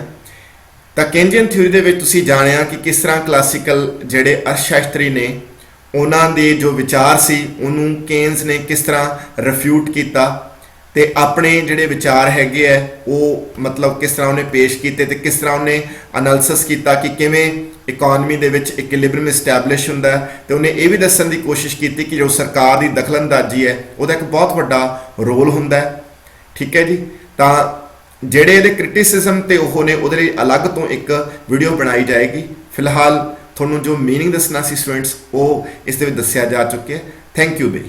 ਤਾਂ ਕੇਨਜੀਅਨ ਥਿਊਰੀ ਦੇ ਵਿੱਚ ਤੁਸੀਂ ਜਾਣਿਆ ਕਿ ਕਿਸ ਤਰ੍ਹਾਂ ਕਲਾਸੀਕਲ ਜਿਹੜੇ ਅਰਥਸ਼ਾਸਤਰੀ ਨੇ ਉਹਨਾਂ ਦੇ ਜੋ ਵਿਚਾਰ ਸੀ ਉਹਨੂੰ ਕੇਨਸ ਨੇ ਕਿਸ ਤਰ੍ਹਾਂ ਰਿਫਿਊਟ ਕੀਤਾ ਤੇ ਆਪਣੇ ਜਿਹੜੇ ਵਿਚਾਰ ਹੈਗੇ ਆ ਉਹ ਮਤਲਬ ਕਿਸ ਤਰ੍ਹਾਂ ਉਹਨੇ ਪੇਸ਼ ਕੀਤੇ ਤੇ ਕਿਸ ਤਰ੍ਹਾਂ ਉਹਨੇ ਐਨਾਲਿਸਿਸ ਕੀਤਾ ਕਿ ਕਿਵੇਂ ਇਕਨੋਮੀ ਦੇ ਵਿੱਚ ਇਕੁਇਲਿਬ੍ਰੀਅਮ ਐਸਟੈਬਲਿਸ਼ ਹੁੰਦਾ ਹੈ। ਤੇ ਉਹਨੇ ਇਹ ਵੀ ਦੱਸਣ ਦੀ ਕੋਸ਼ਿਸ਼ ਕੀਤੀ ਕਿ ਜੋ ਸਰਕਾਰ ਦੀ ਦਖਲਅੰਦਾਜ਼ੀ ਹੈ ਉਹਦਾ ਇੱਕ ਬਹੁਤ ਵੱਡਾ ਰੋਲ ਹੁੰਦਾ ਹੈ, ਠੀਕ ਹੈ ਜੀ। ਤਾਂ ਜਿਹੜੇ ਇਹਦੇ ਕ੍ਰਿਟਿਸਿਜ਼ਮ ਤੇ ਉਹ ਨੇ ਉਹਦੇ ਲਈ ਅਲੱਗ ਤੋਂ ਇੱਕ ਵੀਡੀਓ ਬਣਾਈ ਜਾਏਗੀ। ਫਿਲਹਾਲ ਤੁਹਾਨੂੰ ਜੋ ਮੀਨਿੰਗ ਦੱਸਣਾ ਸੀ ਸਟੂਡੈਂਟਸ ਉਹ ਇਸ ਦੇ ਵਿੱਚ ਦੱਸਿਆ ਜਾ ਚੁੱਕਿਆ ਹੈ। ਥੈਂਕ ਯੂ ਬਈ।